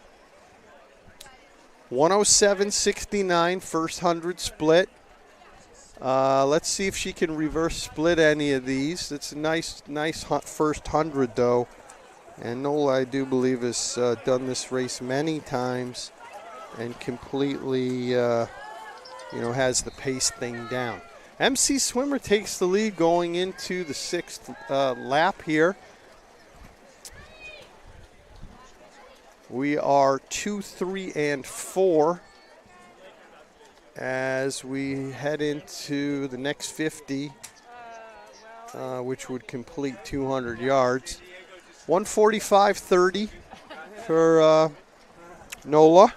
107.69, first 100 split. Let's see if she can reverse split any of these. It's a nice first 100, though. And Nola, I do believe, has done this race many times and completely, has the pace thing down. MC swimmer takes the lead going into the 6th lap here. We are 2, 3, and 4 as we head into the next 50, which would complete 200 yards. 145.30 for Nola.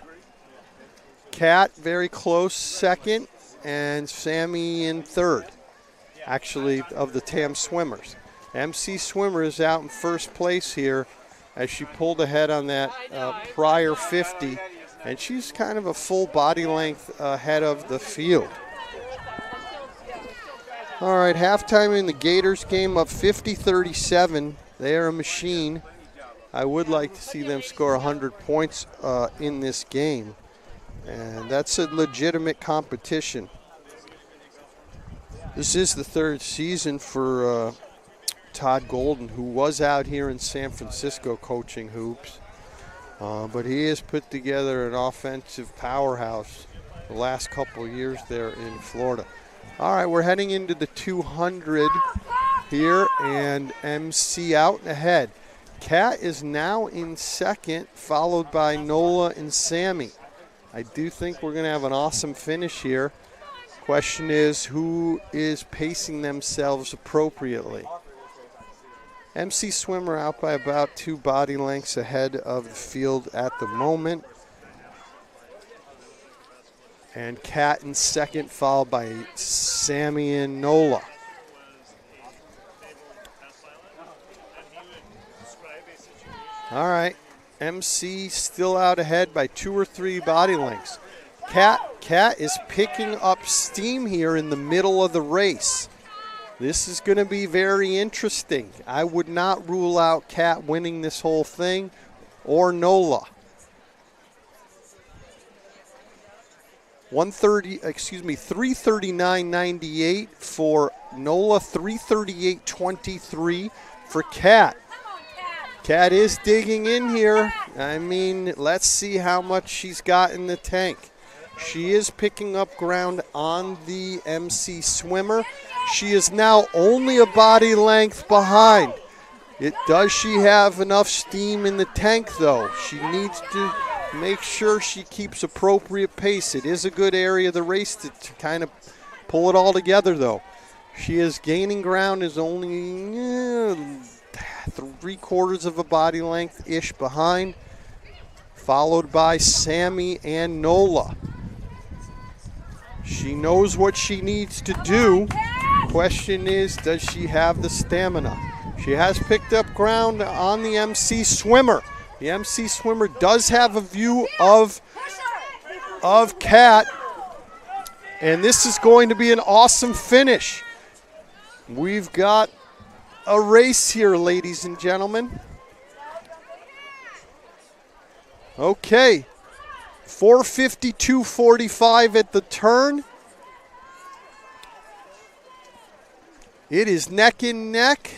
Kat very close 2nd, and Sammy in 3rd, actually, of the TAM swimmers. MC swimmer is out in 1st place here as she pulled ahead on that prior 50, and she's kind of a full body length ahead of the field. All right, halftime in the Gators game, up 50-37. They are a machine. I would like to see them score 100 points in this game, and that's a legitimate competition. This is the 3rd season for Todd Golden, who was out here in San Francisco coaching hoops. But he has put together an offensive powerhouse the last couple of years there in Florida. All right, we're heading into the 200 here, and MC out and ahead. Kat is now in second, followed by Nola and Sammy. I do think we're going to have an awesome finish here. Question is, who is pacing themselves appropriately? MC swimmer out by about 2 body lengths ahead of the field at the moment. And Kat in second, followed by Sammy and Nola. All right, MC still out ahead by 2 or 3 body lengths. Kat is picking up steam here in the middle of the race. This is going to be very interesting. I would not rule out Kat winning this whole thing, or Nola. 339.98 for Nola, 338.23 for Kat. Kat is digging in here. I mean, let's see how much she's got in the tank. She is picking up ground on the MC swimmer. She is now only a body length behind. Does she have enough steam in the tank, though? She needs to make sure she keeps appropriate pace. It is a good area of the race to kind of pull it all together, though. She is gaining ground, is only 3/4 of a body length-ish behind, followed by Sammy and Nola. She knows what she needs to do. Question is, does she have the stamina? She has picked up ground on the MC swimmer. The MC swimmer does have a view of Kat, and this is going to be an awesome finish. We've got a race here, ladies and gentlemen. Okay, 4:52.45 at the turn. It is neck and neck.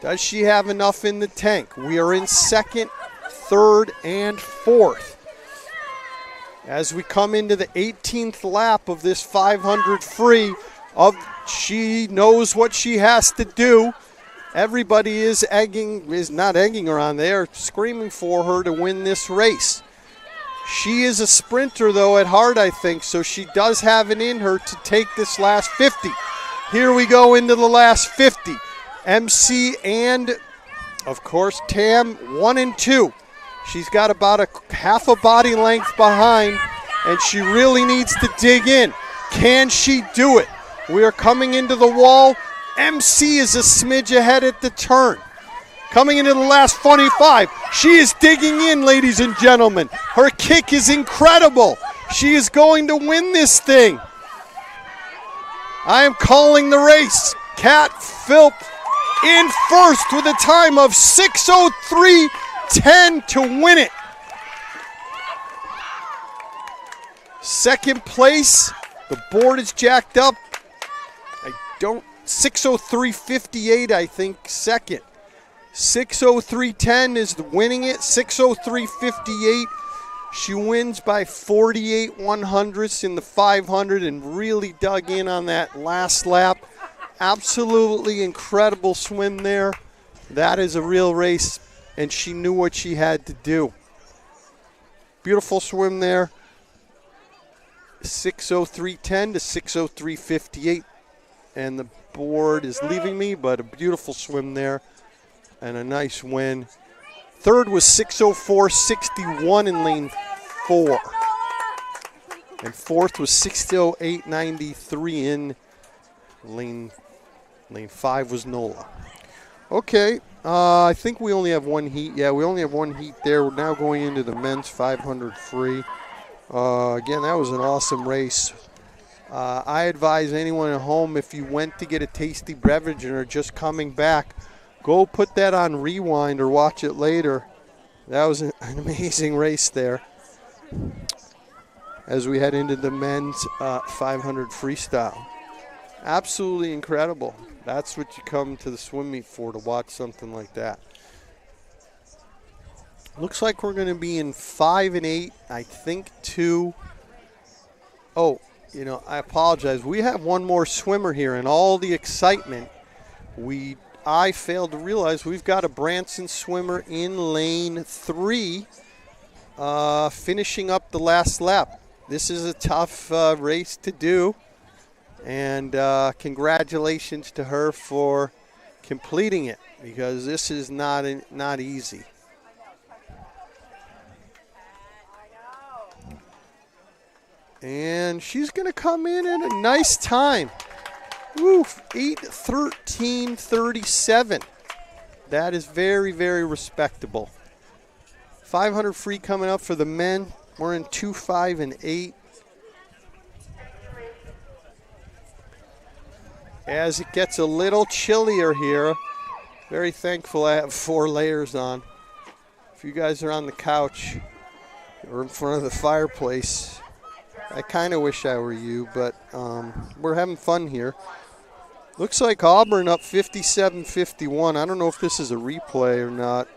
Does she have enough in the tank? We are in second, third, and fourth. As we come into the 18th lap of this 500 free, she knows what she has to do. Everybody is not egging her on. They are screaming for her to win this race. She is a sprinter, though, at heart, I think, so she does have it in her to take this last 50. Here we go into the last 50. MC and, of course, Tam, 1 and 2. She's got about a half a body length behind, and she really needs to dig in. Can she do it? We are coming into the wall. MC is a smidge ahead at the turn. Coming into the last 25. She is digging in, ladies and gentlemen. Her kick is incredible. She is going to win this thing. I am calling the race. Kat Philp in first with a time of 6:03.10 to win it. Second place, the board is jacked up. 6:03.58, I think, second. 6:03.10 is winning it. 6:03.58. She wins by 48/100ths in the 500 and really dug in on that last lap. Absolutely incredible swim there. That is a real race, and she knew what she had to do. Beautiful swim there. 6:03.10 to 6:03.58, and the board is leaving me, but a beautiful swim there and a nice win. Third was 6:04.61 in lane 4, and fourth was 6:08.93 in lane 5 was Nola. Okay, I think we only have one heat. Yeah, we only have one heat there. We're now going into the men's 500 free. Again, that was an awesome race. I advise anyone at home, if you went to get a tasty beverage and are just coming back, go put that on rewind or watch it later. That was an amazing race there. As we head into the men's 500 freestyle. Absolutely incredible. That's what you come to the swim meet for, to watch something like that. Looks like we're going to be in 5 and 8. I think 2. Oh, I apologize. We have one more swimmer here, and all the excitement, we I failed to realize we've got a Branson swimmer in lane 3 finishing up the last lap. This is a tough race to do, and congratulations to her for completing it, because this is not easy. And she's going to come in at a nice time. Oof, 8:13:37. That is very, very respectable. 500 free coming up for the men. We're in 2:05 and 8. As it gets a little chillier here, very thankful I have 4 layers on. If you guys are on the couch or in front of the fireplace, I kind of wish I were you, but we're having fun here. Looks like Auburn up 57-51. I don't know if this is a replay or not.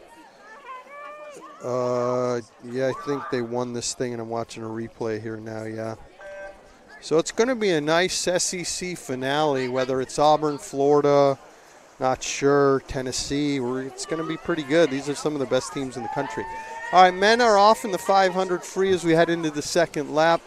Yeah, I think they won this thing, and I'm watching a replay here now, yeah. So it's going to be a nice SEC finale, whether it's Auburn, Florida, not sure, Tennessee. It's going to be pretty good. These are some of the best teams in the country. All right, men are off in the 500 free as we head into the second lap.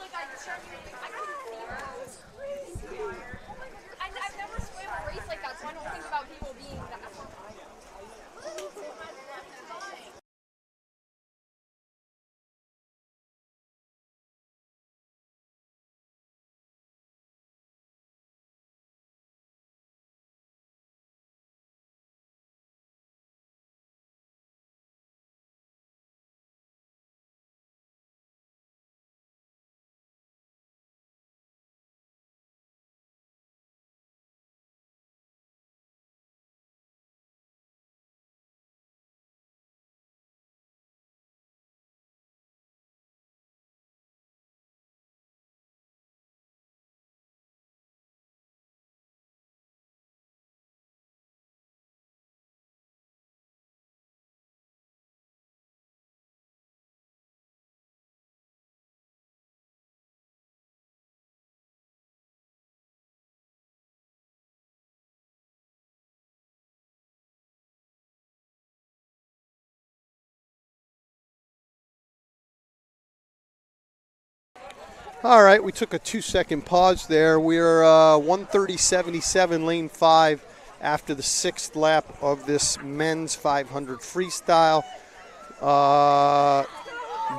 All right, we took a 2-second pause there. We're 1:30.77, lane 5, after the 6th lap of this men's 500 freestyle.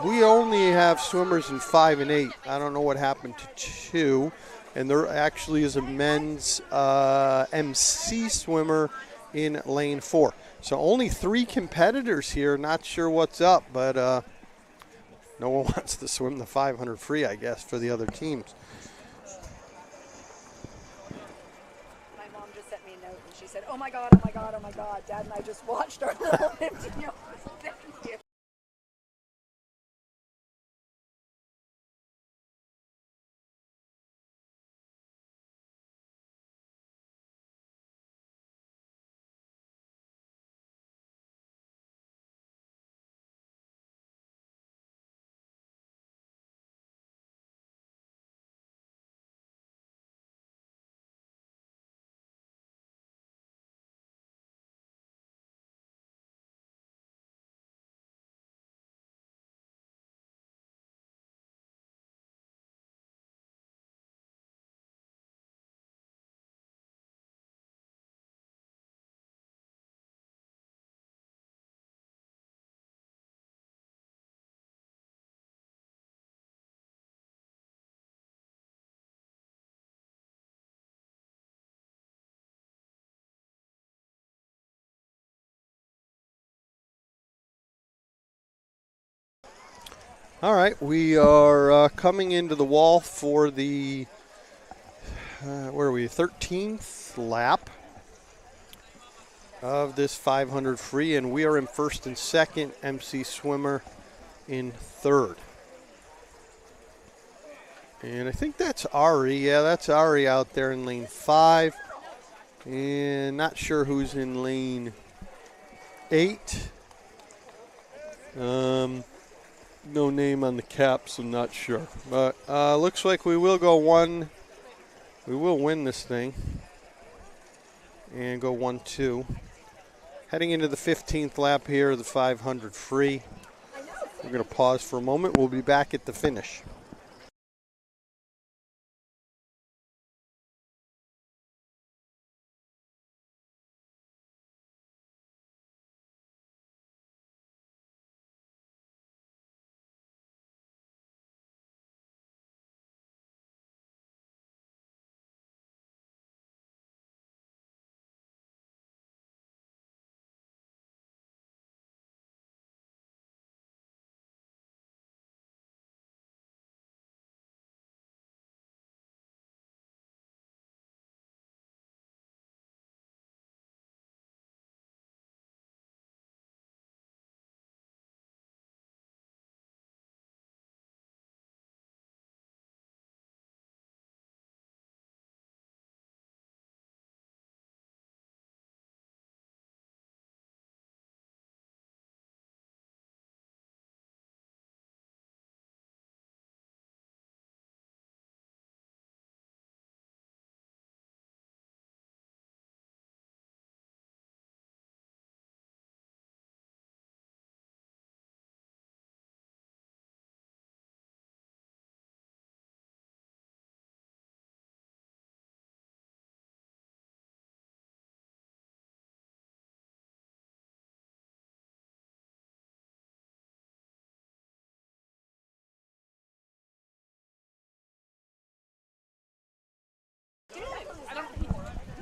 We only have swimmers in 5 and 8. I don't know what happened to 2. And there actually is a men's MC swimmer in lane 4. So only 3 competitors here. Not sure what's up, but no one wants to swim the 500 free, I guess, for the other teams.
My mom just sent me a note and she said, oh my God, Dad and I just watched our little 15-year-old. Thank you.
All right, we are coming into the wall for the, where are we, 13th lap of this 500 free, and we are in first and second, MC swimmer in third. And I think that's Ari. Yeah, that's Ari out there in lane 5. And not sure who's in lane 8. No name on the cap, so not sure. But looks like we will go one. We will win this thing and go 1-2. Heading into the 15th lap here, the 500 free. We're going to pause for a moment. We'll be back at the finish.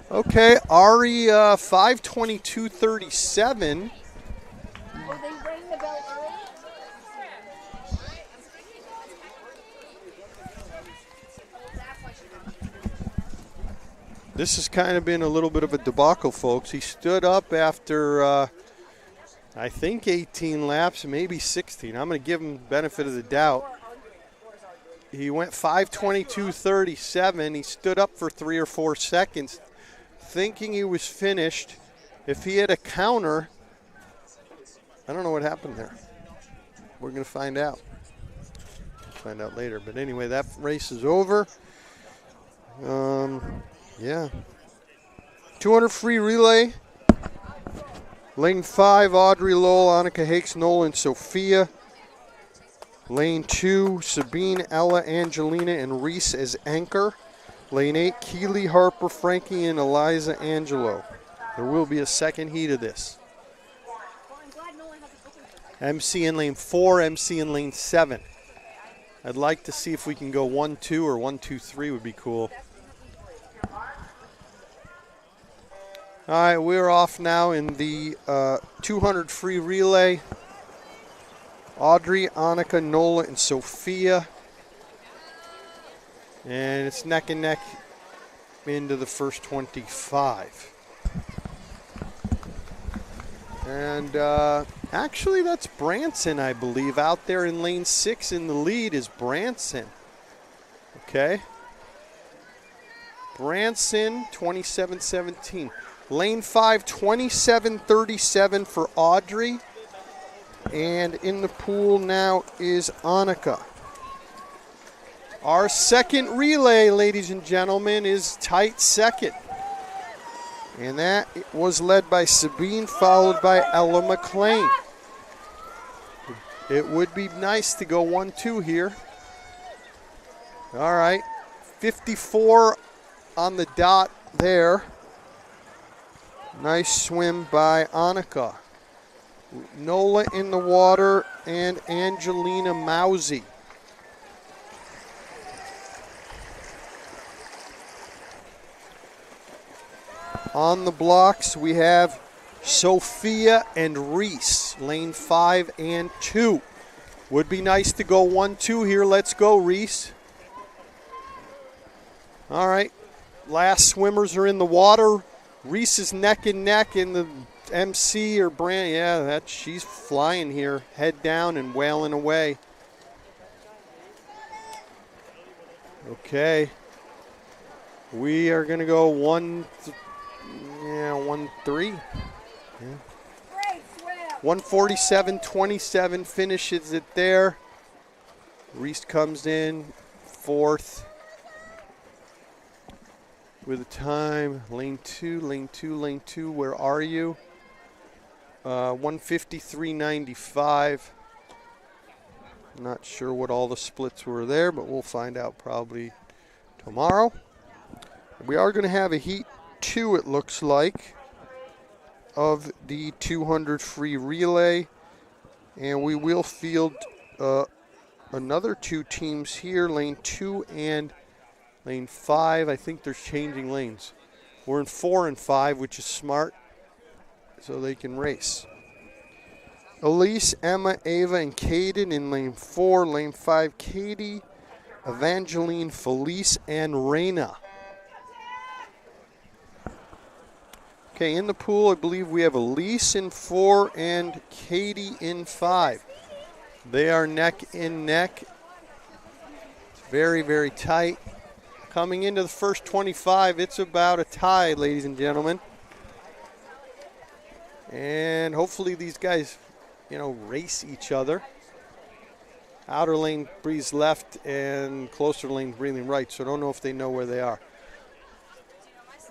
Okay, Ari, 5:22:37.
Oh, they rang the bell early?
This has kind of been a little bit of a debacle, folks. He stood up after, I think, 18 laps, maybe 16. I'm going to give him benefit of the doubt. He went 5:22:37. He stood up for 3 or 4 seconds, thinking he was finished. If he had a counter, I don't know what happened there. We're going to find out. Find out later. But anyway, that race is over. Yeah. 200 free relay. Lane 5, Audrey Lowell, Annika Hakes, Nolan, Sophia. Lane 2, Sabine, Ella, Angelina, and Reese as anchor. Lane 8, Keely, Harper, Frankie, and Eliza Angelo. There will be a second heat of this. MC in lane 4, MC in lane 7. I'd like to see if we can go 1-2 or 1-2-3 would be cool. All right, we're off now in the 200 free relay. Audrey, Annika, Nola, and Sophia. And it's neck and neck into the first 25. And actually, that's Branson, I believe. Out there in lane 6 in the lead is Branson. Okay. Branson, 27-17. Lane 5, 27-37 for Audrey. And in the pool now is Annika. Our second relay, ladies and gentlemen, is tight second. And that was led by Sabine, followed by Ella McLean. It would be nice to go 1-2 here. All right, 54 on the dot there. Nice swim by Annika. Nola in the water and Angelina Mousy. On the blocks, we have Sophia and Reese, lane 5 and 2. Would be nice to go 1-2 here. Let's go, Reese. All right, last swimmers are in the water. Reese is neck and neck in the MC or Brand. Yeah, she's flying here, head down and wailing away. Okay. We are going to go 1-3. Yeah. 147.27 finishes it there. Reese comes in 4th with a time. Lane 2, where are you? 153.95. Not sure what all the splits were there, but we'll find out probably tomorrow. We are going to have a heat 2, it looks like, of the 200 free relay. And we will field another 2 teams here, lane 2 and lane 5. I think they're changing lanes. We're in 4 and 5, which is smart, so they can race. Elise, Emma, Ava, and Caden in lane 4. Lane 5, Katie, Evangeline, Felice, and Raina. Okay, in the pool, I believe we have Elise in 4 and Katie in 5. They are neck and neck. It's very, very tight. Coming into the first 25, it's about a tie, ladies and gentlemen. And hopefully these guys, race each other. Outer lane breathes left and closer lane breathing right, so I don't know if they know where they are.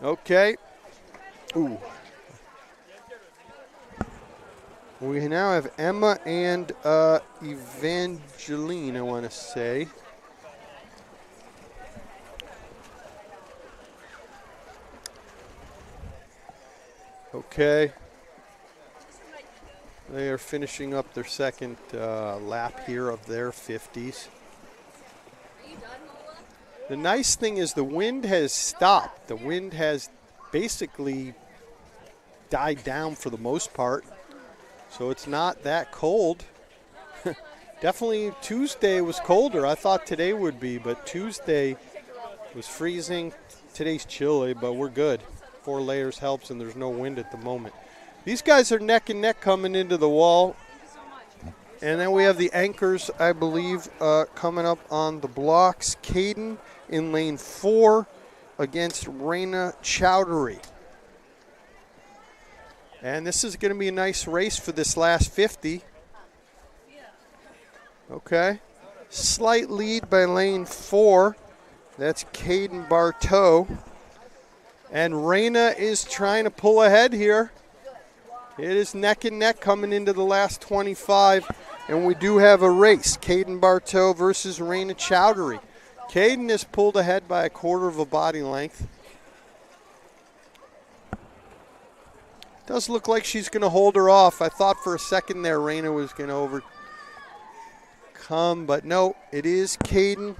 Okay. Ooh. We now have Emma and Evangeline, I want to say. Okay. They are finishing up their second lap here of their 50s. The nice thing is the wind has stopped. The wind has basically died down for the most part. So it's not that cold. Definitely Tuesday was colder. I thought today would be, but Tuesday was freezing. Today's chilly, but we're good. 4 layers helps, and there's no wind at the moment. These guys are neck and neck coming into the wall. And then we have the anchors, I believe, coming up on the blocks. Caden in lane 4 against Raina Chowdhury. And this is going to be a nice race for this last 50. Okay. Slight lead by lane 4. That's Caden Bartow. And Raina is trying to pull ahead here. It is neck and neck coming into the last 25. And we do have a race. Caden Bartow versus Raina Chowdhury. Caden is pulled ahead by a quarter of a body length. Does look like she's going to hold her off. I thought for a second there Raina was going to overcome, but no, it is Caden,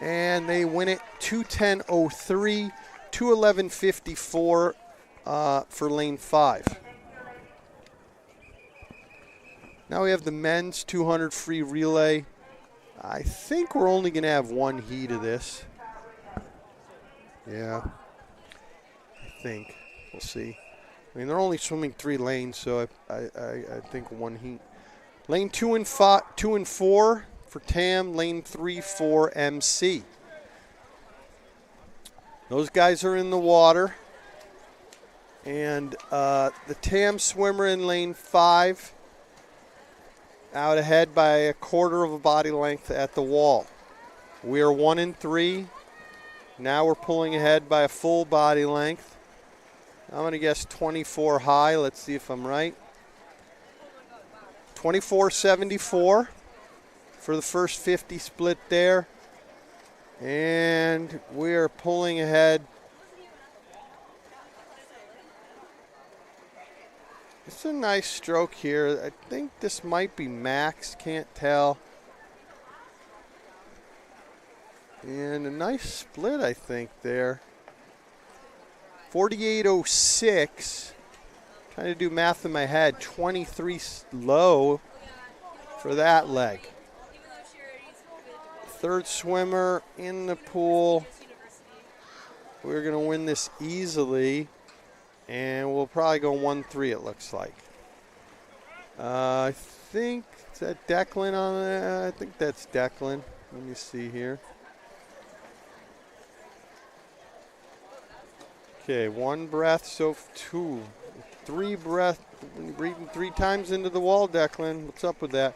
and they win it 2:10.03, 2:11.54 for lane 5. Now we have the men's 200 free relay. I think we're only going to have one heat of this. Yeah, I think. We'll see. I mean, they're only swimming 3 lanes, so I think one heat. Lane 2 and 4 for Tam. Lane 3 for MC. Those guys are in the water. And the Tam swimmer in lane 5 out ahead by a quarter of a body length at the wall. We are 1 and 3. Now we're pulling ahead by a full body length. I'm going to guess 24 high. Let's see if I'm right. 24.74 for the first 50 split there. And we're pulling ahead. It's a nice stroke here. I think this might be max. Can't tell. And a nice split, I think, there. 48.06. Trying to do math in my head. 23 low for that leg. Third swimmer in the pool. We're going to win this easily. And we'll probably go 1-3, it looks like. I think, is that Declan on there? I think that's Declan. Let me see here. Okay, 1 breath, so 2. 3 breath, breathing 3 times into the wall, Declan. What's up with that?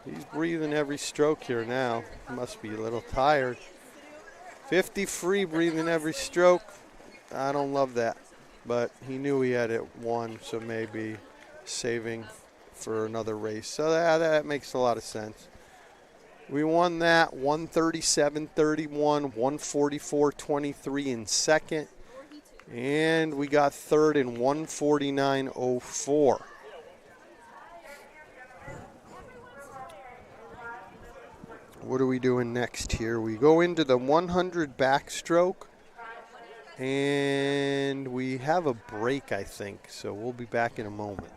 He's breathing every stroke here now. Must be a little tired. 50 free, breathing every stroke. I don't love that. but he knew he had it won, so maybe saving for another race. So that makes a lot of sense. We won that 137.31, 144.23 in second, and we got third in 149.04. What are we doing next here? We go into the 100 backstroke, and we have a break, I think, so we'll be back in a moment.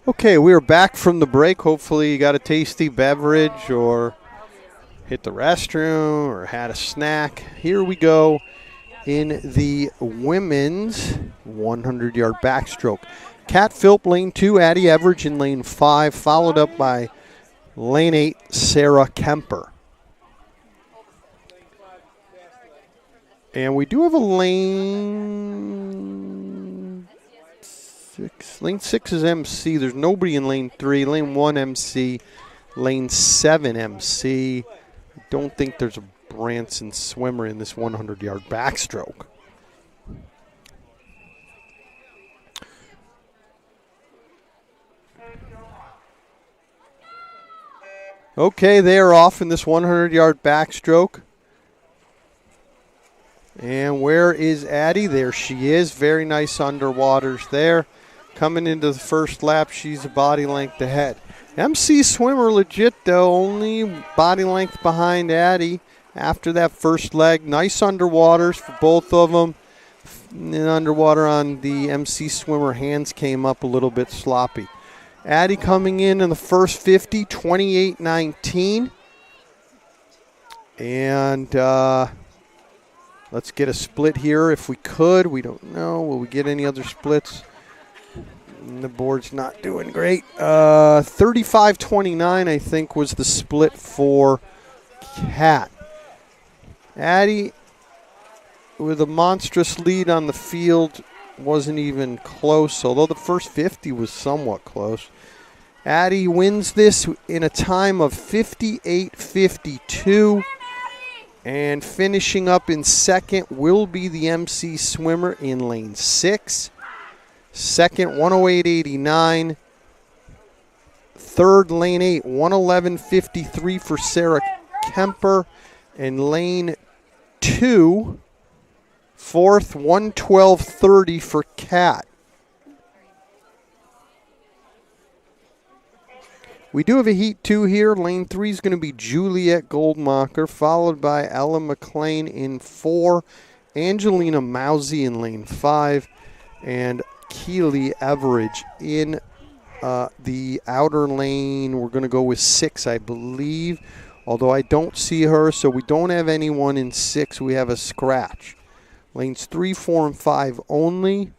Okay, we are back from the break. Hopefully you got a tasty beverage or hit the restroom or had a snack. Here we go in the women's 100-yard backstroke. Kat Philp, lane 2, Addie Everidge in lane 5, followed up by lane 8, Sarah Kemper. And we do have a lane 6. Lane 6 is MC. There's nobody in lane 3. Lane 1 MC. Lane 7 MC. I don't think there's a Branson swimmer in this 100-yard backstroke. Okay, they are off in this 100-yard backstroke. And where is Addie? There she is. Very nice underwaters there. Coming into the first lap, she's a body length ahead. MC swimmer legit, though. Only body length behind Addie after that first leg. Nice underwaters for both of them. And underwater on the MC swimmer, hands came up a little bit sloppy. Addie coming in the first 50, 28-19. And let's get a split here if we could. We don't know. Will we get any other splits? The board's not doing great. 35-29, I think, was the split for Kat. Addie, with a monstrous lead on the field, wasn't even close, although the first 50 was somewhat close. Addie wins this in a time of 58-52. And finishing up in second will be the MC swimmer in lane 6. Second, 108.89. Third, lane 8, 111.53 for Sarah Kemper. And lane 2, fourth, 112.30 for Kat. We do have a heat 2 here. Lane 3 is going to be Juliet Goldmacher, followed by Ella McLean in 4, Angelina Mousy in lane 5, and Keely Everidge in the outer lane. We're going to go with 6, I believe, although I don't see her, so we don't have anyone in 6. We have a scratch. Lanes 3, 4, and 5 only.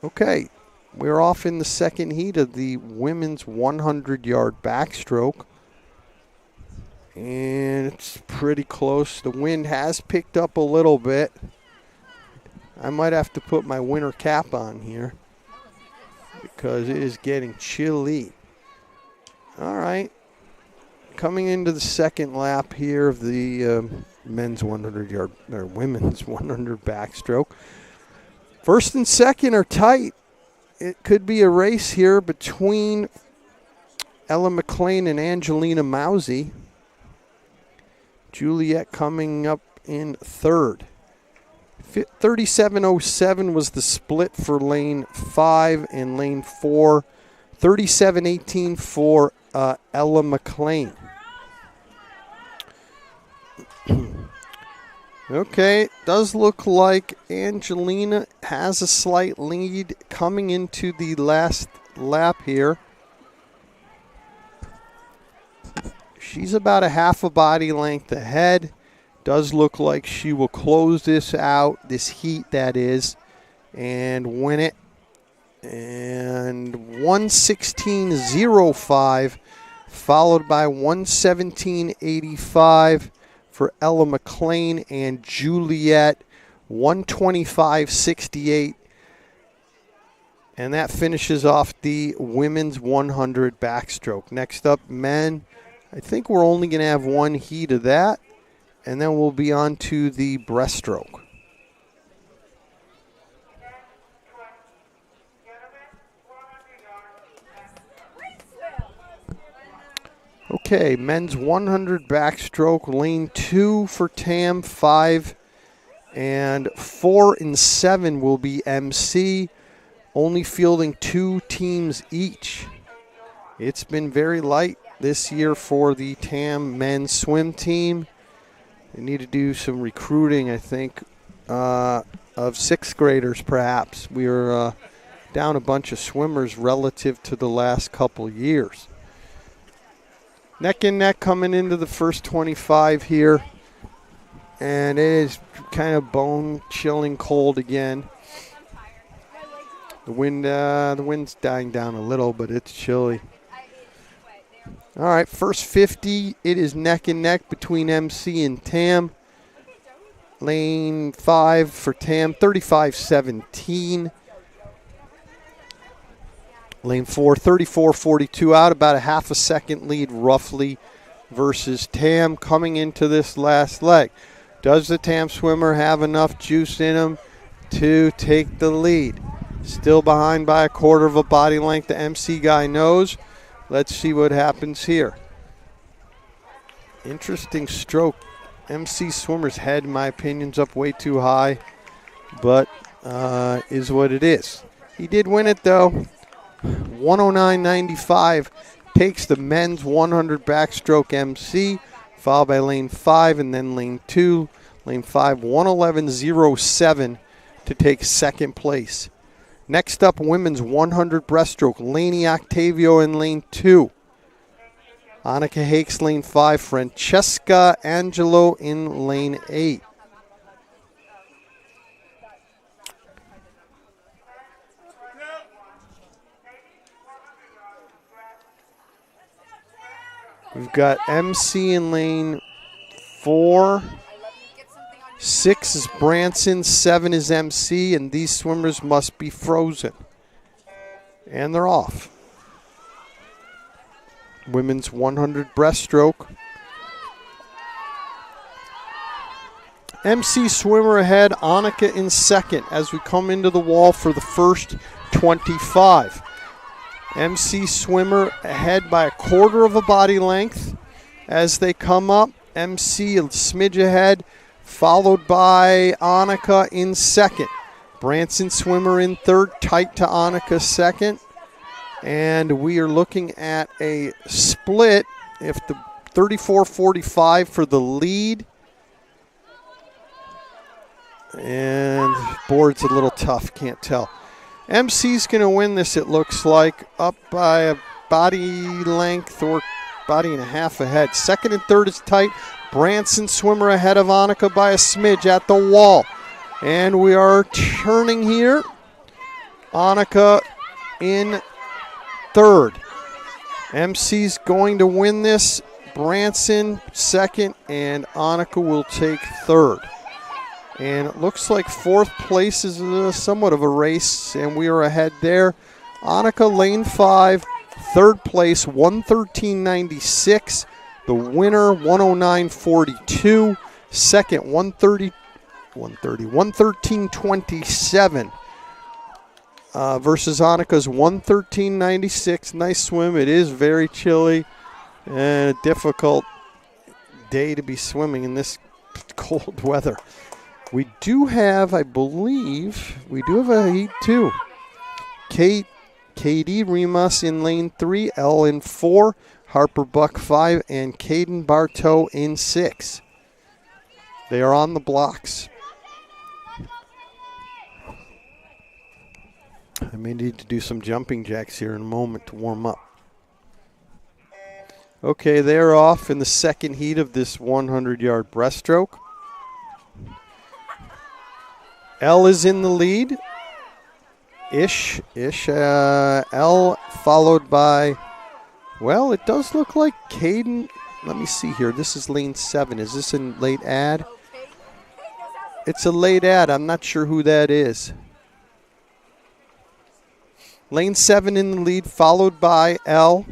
Okay. We're off in the second heat of the women's 100-yard backstroke. And it's pretty close. The wind has picked up a little bit. I might have to put my winter cap on here because it is getting chilly. All right. Coming into the second lap here of the men's 100-yard or women's 100 backstroke. First and second are tight. It could be a race here between Ella McLean and Angelina Mousy. Juliet coming up in third. 37.07 was the split for lane 5 and lane 4. 37.18 for Ella McLean. Okay, it does look like Angelina has a slight lead coming into the last lap here. She's about a half a body length ahead. Does look like she will close this out, this heat that is, and win it. And 116.05 followed by 117.85. for Ella McLean and Juliet, 125.68. And that finishes off the women's 100 backstroke. Next up, men. I think we're only going to have one heat of that, and then we'll be on to the breaststroke. Okay, men's 100 backstroke, lane 2 for Tam, 5, and 4 and 7 will be MC, only fielding 2 teams each. It's been very light this year for the Tam men's swim team. They need to do some recruiting, I think, of 6th graders perhaps. We are down a bunch of swimmers relative to the last couple years. Neck and neck coming into the first 25 here. And it is kind of bone-chilling cold again. The wind's dying down a little, but it's chilly. All right, first 50, it is neck and neck between MC and Tam. Lane 5 for Tam, 35-17. Lane 4, 34-42 out, about a half a second lead roughly versus Tam coming into this last leg. Does the Tam swimmer have enough juice in him to take the lead? Still behind by a quarter of a body length. The MC guy knows. Let's see what happens here. Interesting stroke. MC swimmer's head, in my opinion, is up way too high, but is what it is. He did win it, though. 109.95 takes the men's 100 backstroke MC, followed by lane 5 and then lane 2. Lane 5, 111.07 to take second place. Next up, women's 100 breaststroke, Lainey Octavio in lane 2. Annika Hakes, lane 5. Francesca Angelo in lane 8. We've got MC in lane 4. 6 is Branson, 7 is MC, and these swimmers must be frozen. And they're off. Women's 100 breaststroke. MC swimmer ahead, Annika in second as we come into the wall for the first 25. MC swimmer ahead by a quarter of a body length as they come up. MC a smidge ahead, followed by Annika in second. Branson swimmer in third, tight to Annika second. And we are looking at a split. If the 34-45 for the lead. And board's a little tough, can't tell. MC's going to win this, it looks like, up by a body length or body and a half ahead. Second and third is tight. Branson swimmer ahead of Annika by a smidge at the wall. And we are turning here. Annika in third. MC's going to win this. Branson second, and Annika will take third. And it looks like fourth place is somewhat of a race, and we are ahead there. Annika, lane 5, third place, 113.96. The winner, 109.42. Second, 113.27 versus Annika's 113.96. Nice swim. It is very chilly and a difficult day to be swimming in this cold weather. We do have, I believe, a heat too. KD Rimas in lane 3, L in 4, Harper Buck 5, and Caden Bartow in 6. They are on the blocks. I may need to do some jumping jacks here in a moment to warm up. Okay, they're off in the second heat of this 100-yard breaststroke. L is in the lead. L followed by, well, it does look like Caden. Let me see here. This is lane 7. Is this a late ad? It's a late ad. I'm not sure who that is. Lane 7 in the lead, followed by L.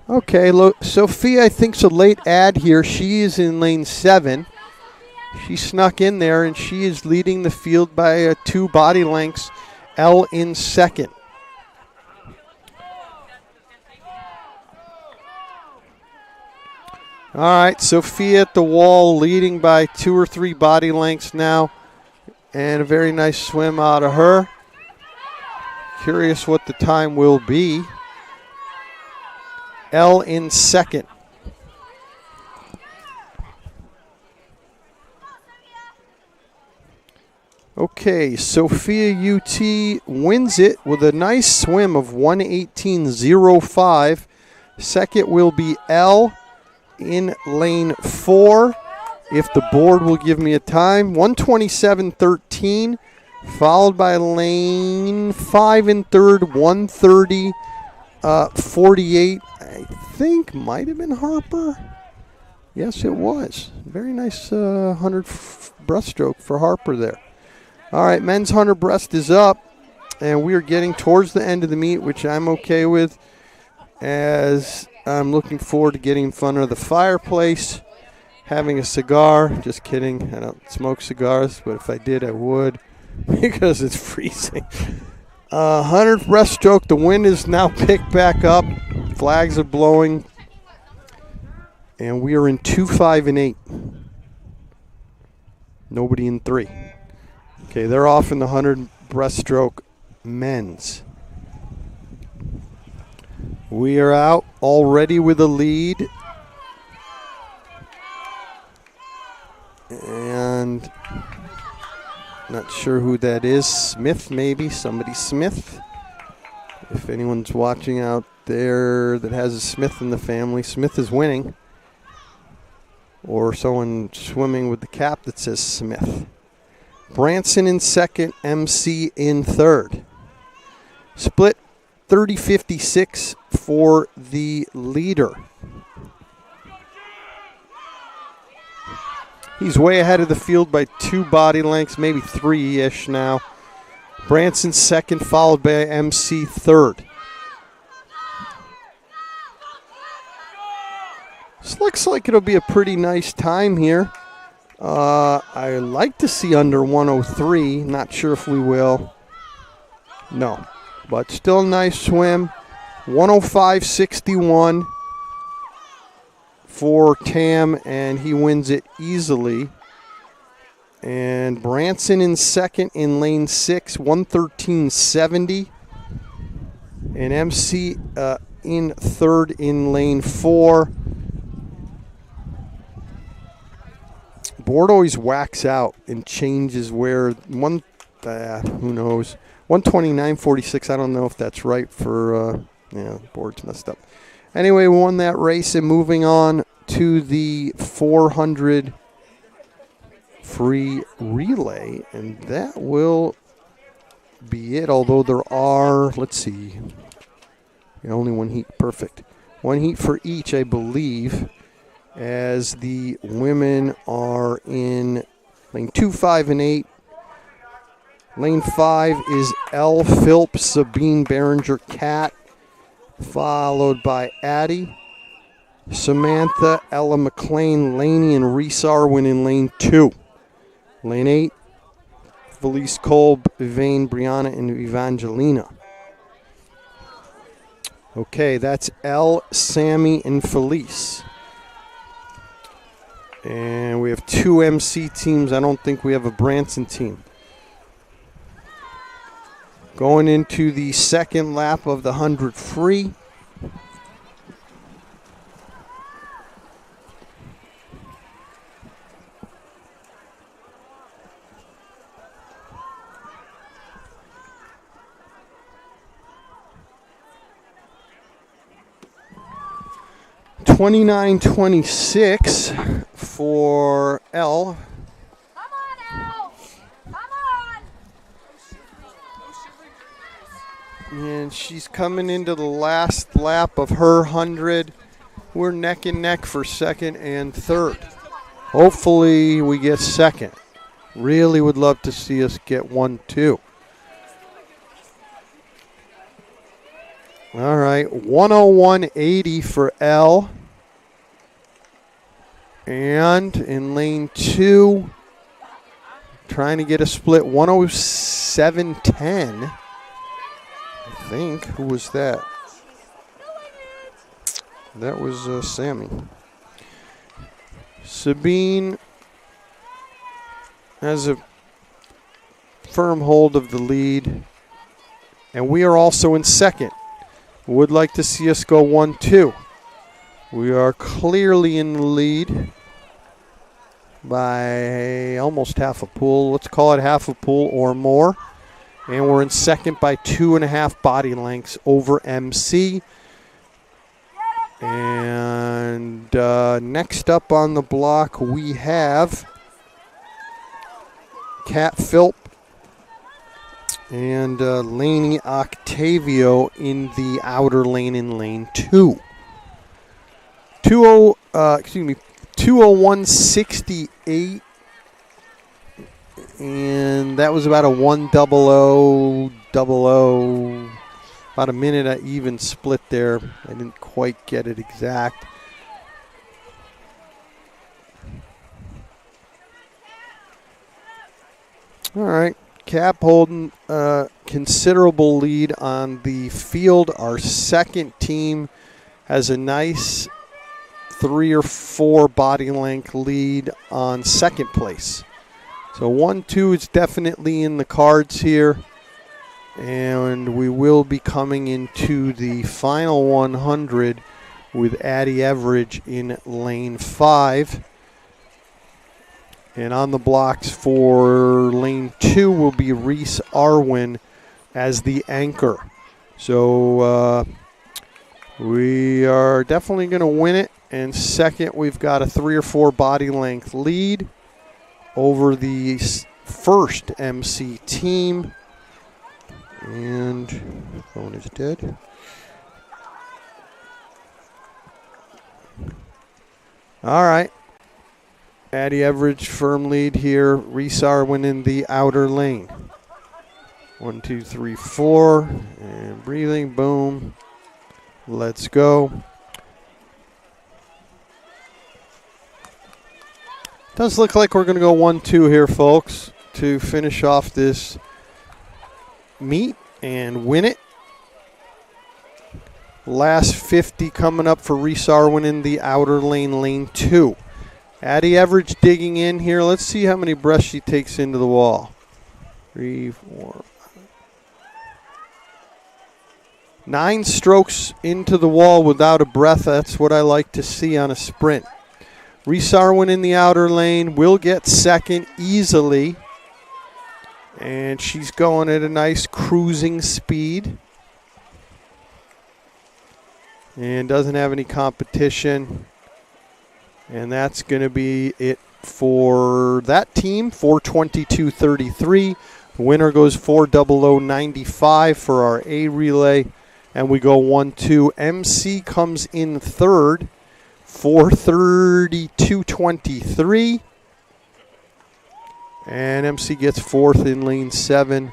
Okay, Sophia, I think, is a late ad here. She is in lane 7. She snuck in there, and she is leading the field by 2 body lengths. L in second. All right, Sophia at the wall, leading by 2 or 3 body lengths now. And a very nice swim out of her. Curious what the time will be. Elle in second. Okay, Sophia UT wins it with a nice swim of 1:18.05. Second will be Elle in lane 4, if the board will give me a time. 1:27.13, followed by lane 5 in third, 1:30.48. I think might have been Harper. Yes, it was. Very nice 100 breaststroke for Harper there. All right, men's 100 breast is up, and we are getting towards the end of the meet, which I'm okay with, as I'm looking forward to getting in front of the fireplace, having a cigar. Just kidding. I don't smoke cigars, but if I did, I would because it's freezing. 100 breaststroke. The wind is now picked back up. Flags are blowing, and we are in 2, 5, and 8. Nobody in 3. Okay, they're off in the 100 breaststroke men's. We are out already with a lead. And not sure who that is. Smith, maybe. Somebody Smith. If anyone's watching out there that has a Smith in the family, Smith is winning. Or someone swimming with the cap that says Smith. Branson in second, MC in third. Split 30-56 for the leader. He's way ahead of the field by 2 body lengths, maybe 3-ish now. Branson second, followed by MC third. This looks like it'll be a pretty nice time here. I like to see under 103. Not sure if we will. No. But still a nice swim. 105.61 for Tam, and he wins it easily. And Branson in second in lane 6, 113.70. And MC in third in lane 4. Board always whacks out and changes where who knows. 129.46. I don't know if that's right for the board's messed up. Anyway, we won that race, and moving on to the 400 free relay, and that will be it. Although there are, let's see, only one heat. Perfect. One heat for each, I believe, as the women are in lane 2, 5, and 8. Lane 5 is Elle Phillips, Sabine Behringer, Cat, followed by Addie, Samantha, Ella McLean, Laney, and Reese Arwin in lane 2. Lane 8, Felice Kolb, Yvain, Brianna, and Evangelina. Okay, that's Elle, Sammy, and Felice. And we have 2 MC teams. I don't think we have a Branson team. Going into the second lap of the 100 free. $29.26 for Elle.
Come on, Elle. Come on.
And she's coming into the last lap of her 100. We're neck and neck for second and third. Hopefully we get second. Really would love to see us get 1, 2. All right, 101.80 for Elle. And in lane 2, trying to get a split, 107.10. I think. Who was that? That was Sammy. Sabine has a firm hold of the lead. And we are also in second. Would like to see us go 1, 2. We are clearly in the lead by almost half a pool. Let's call it half a pool or more. And we're in second by 2.5 body lengths over MC. And next up on the block, we have Kat Philp and Laney Octavio in the outer lane in lane 2. 201.68, and that was about a 1:00:00, about a minute at even split there. I didn't quite get it exact. All right, Cap holding a considerable lead on the field. Our second team has a nice 3 or 4 body length lead on second place. So 1-2 is definitely in the cards here. And we will be coming into the final 100 with Addie Everidge in lane 5. And on the blocks for lane 2 will be Reese Arwin as the anchor. So we are definitely going to win it. And second, we've got a 3 or 4 body length lead over the first MC team. And phone is dead. All right. Addie Everidge firm lead here. Reese Arwin in the outer lane. 1, 2, 3, 4. And breathing. Boom. Let's go. Does look like we're going to go 1-2 here, folks, to finish off this meet and win it. Last 50 coming up for Reese Arwin in the outer lane, lane 2. Addie Everidge digging in here. Let's see how many breaths she takes into the wall. 3, 4, 9 strokes into the wall without a breath. That's what I like to see on a sprint. Reese Arwin in the outer lane will get second easily. And she's going at a nice cruising speed. And doesn't have any competition. And that's going to be it for that team, 4:22.33. The winner goes 4:00:95 for our A relay. And we go 1-2. MC comes in third, 4:32.23. And MC gets fourth in lane 7.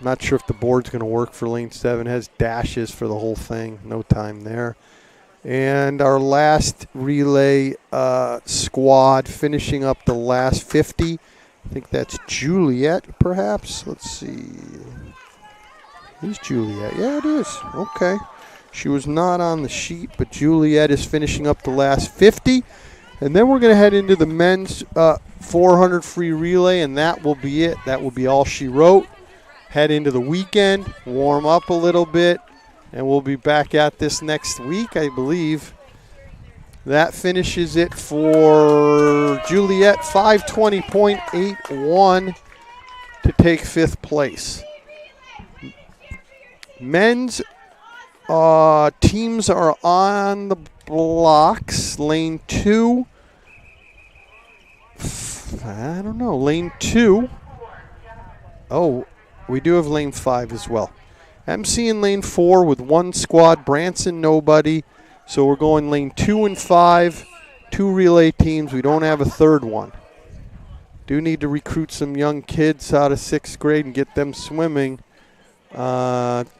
Not sure if the board's going to work for lane 7. It has dashes for the whole thing. No time there. And our last relay squad finishing up the last 50. I think that's Juliet, perhaps. Let's see. Who's Juliet? Yeah, it is. Okay. She was not on the sheet, but Juliet is finishing up the last 50. And then we're going to head into the men's 400 free relay, and that will be it. That will be all she wrote. Head into the weekend, warm up a little bit, and we'll be back at this next week, I believe. That finishes it for Juliet, 5:20.81 to take 5th place. Men's teams are on the blocks. Lane 2. I don't know. Lane 2. Oh, we do have lane 5 as well. MC in lane 4 with 1 squad. Branson, nobody. So we're going lane 2 and 5. 2 relay teams. We don't have a third one. Do need to recruit some young kids out of 6th grade and get them swimming.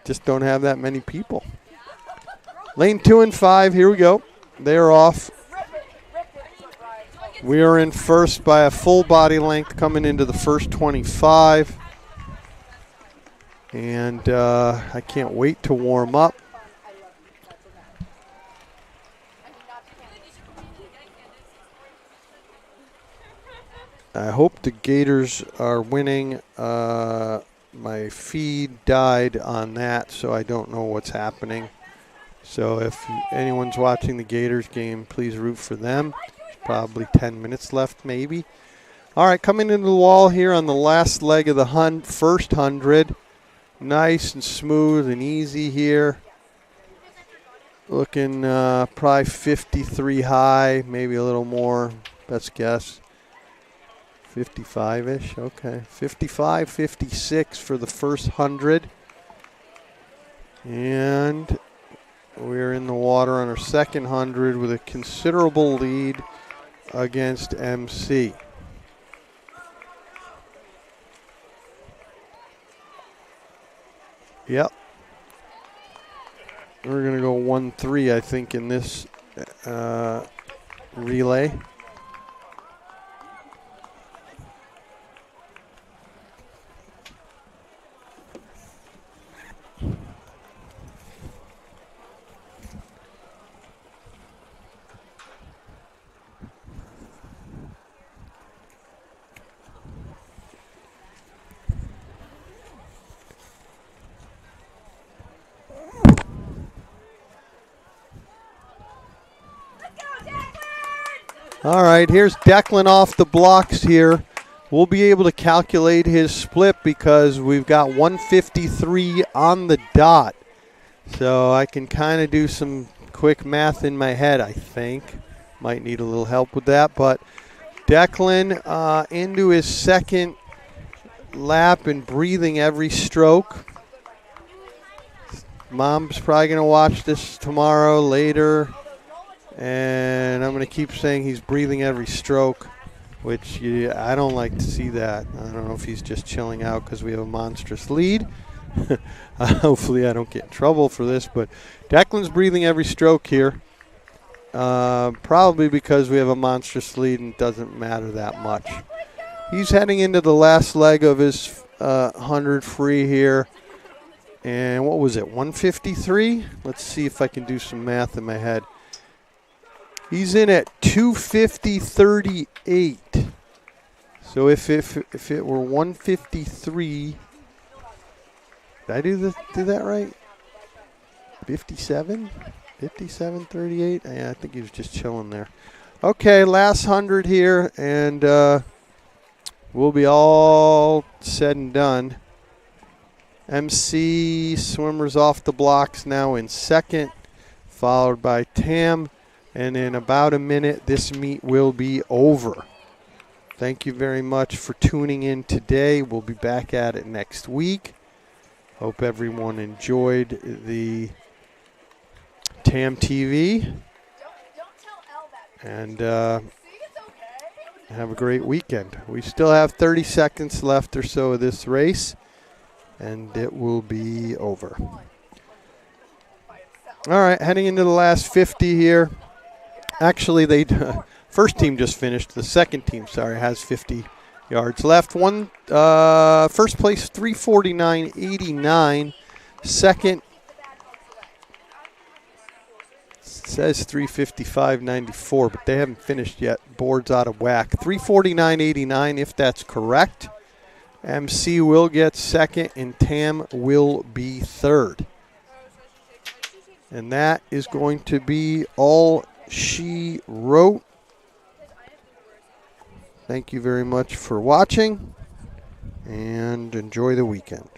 Just don't have that many people. Lane 2 and 5. Here we go. They're off. We are in first by a full body length coming into the first 25. And I can't wait to warm up. I hope the Gators are winning. My feed died on that, so I don't know what's happening. So if anyone's watching the Gators game, please root for them. Probably 10 minutes left, maybe. All right, coming into the wall here on the last leg of the first 100. Nice and smooth and easy here. Looking probably 53 high, maybe a little more, best guess. 55-ish, okay. 55, 56 for the first 100. And we're in the water on our second 100 with a considerable lead against MC. Yep. We're going to go 1-3, I think, in this relay. All right, here's Declan off the blocks here. We'll be able to calculate his split because we've got 153 on the dot. So I can kind of do some quick math in my head, I think. Might need a little help with that. But Declan into his second lap and breathing every stroke. Mom's probably going to watch this tomorrow, later. And I'm going to keep saying he's breathing every stroke, which I don't like to see that. I don't know if he's just chilling out because we have a monstrous lead. Hopefully I don't get in trouble for this, but Declan's breathing every stroke here. Probably because we have a monstrous lead and it doesn't matter that much. He's heading into the last leg of his 100 free here. And what was it, 153? Let's see if I can do some math in my head. He's in at 250.38. So if it were 153, did I do that right? 57? 57.38? Yeah, I think he was just chilling there. Okay, last 100 here, and we'll be all said and done. MC swimmers off the blocks now in second, followed by Tam. And in about a minute, this meet will be over. Thank you very much for tuning in today. We'll be back at it next week. Hope everyone enjoyed the TamTV. And have a great weekend. We still have 30 seconds left or so of this race, and it will be over. All right, heading into the last 50 here. Actually, first team just finished. The second team, has 50 yards left. First place, 349.89. Second says 355.94, but they haven't finished yet. Board's out of whack. 349.89, if that's correct. MC will get second, and Tam will be third. And that is going to be all she wrote. Thank you very much for watching, and enjoy the weekend.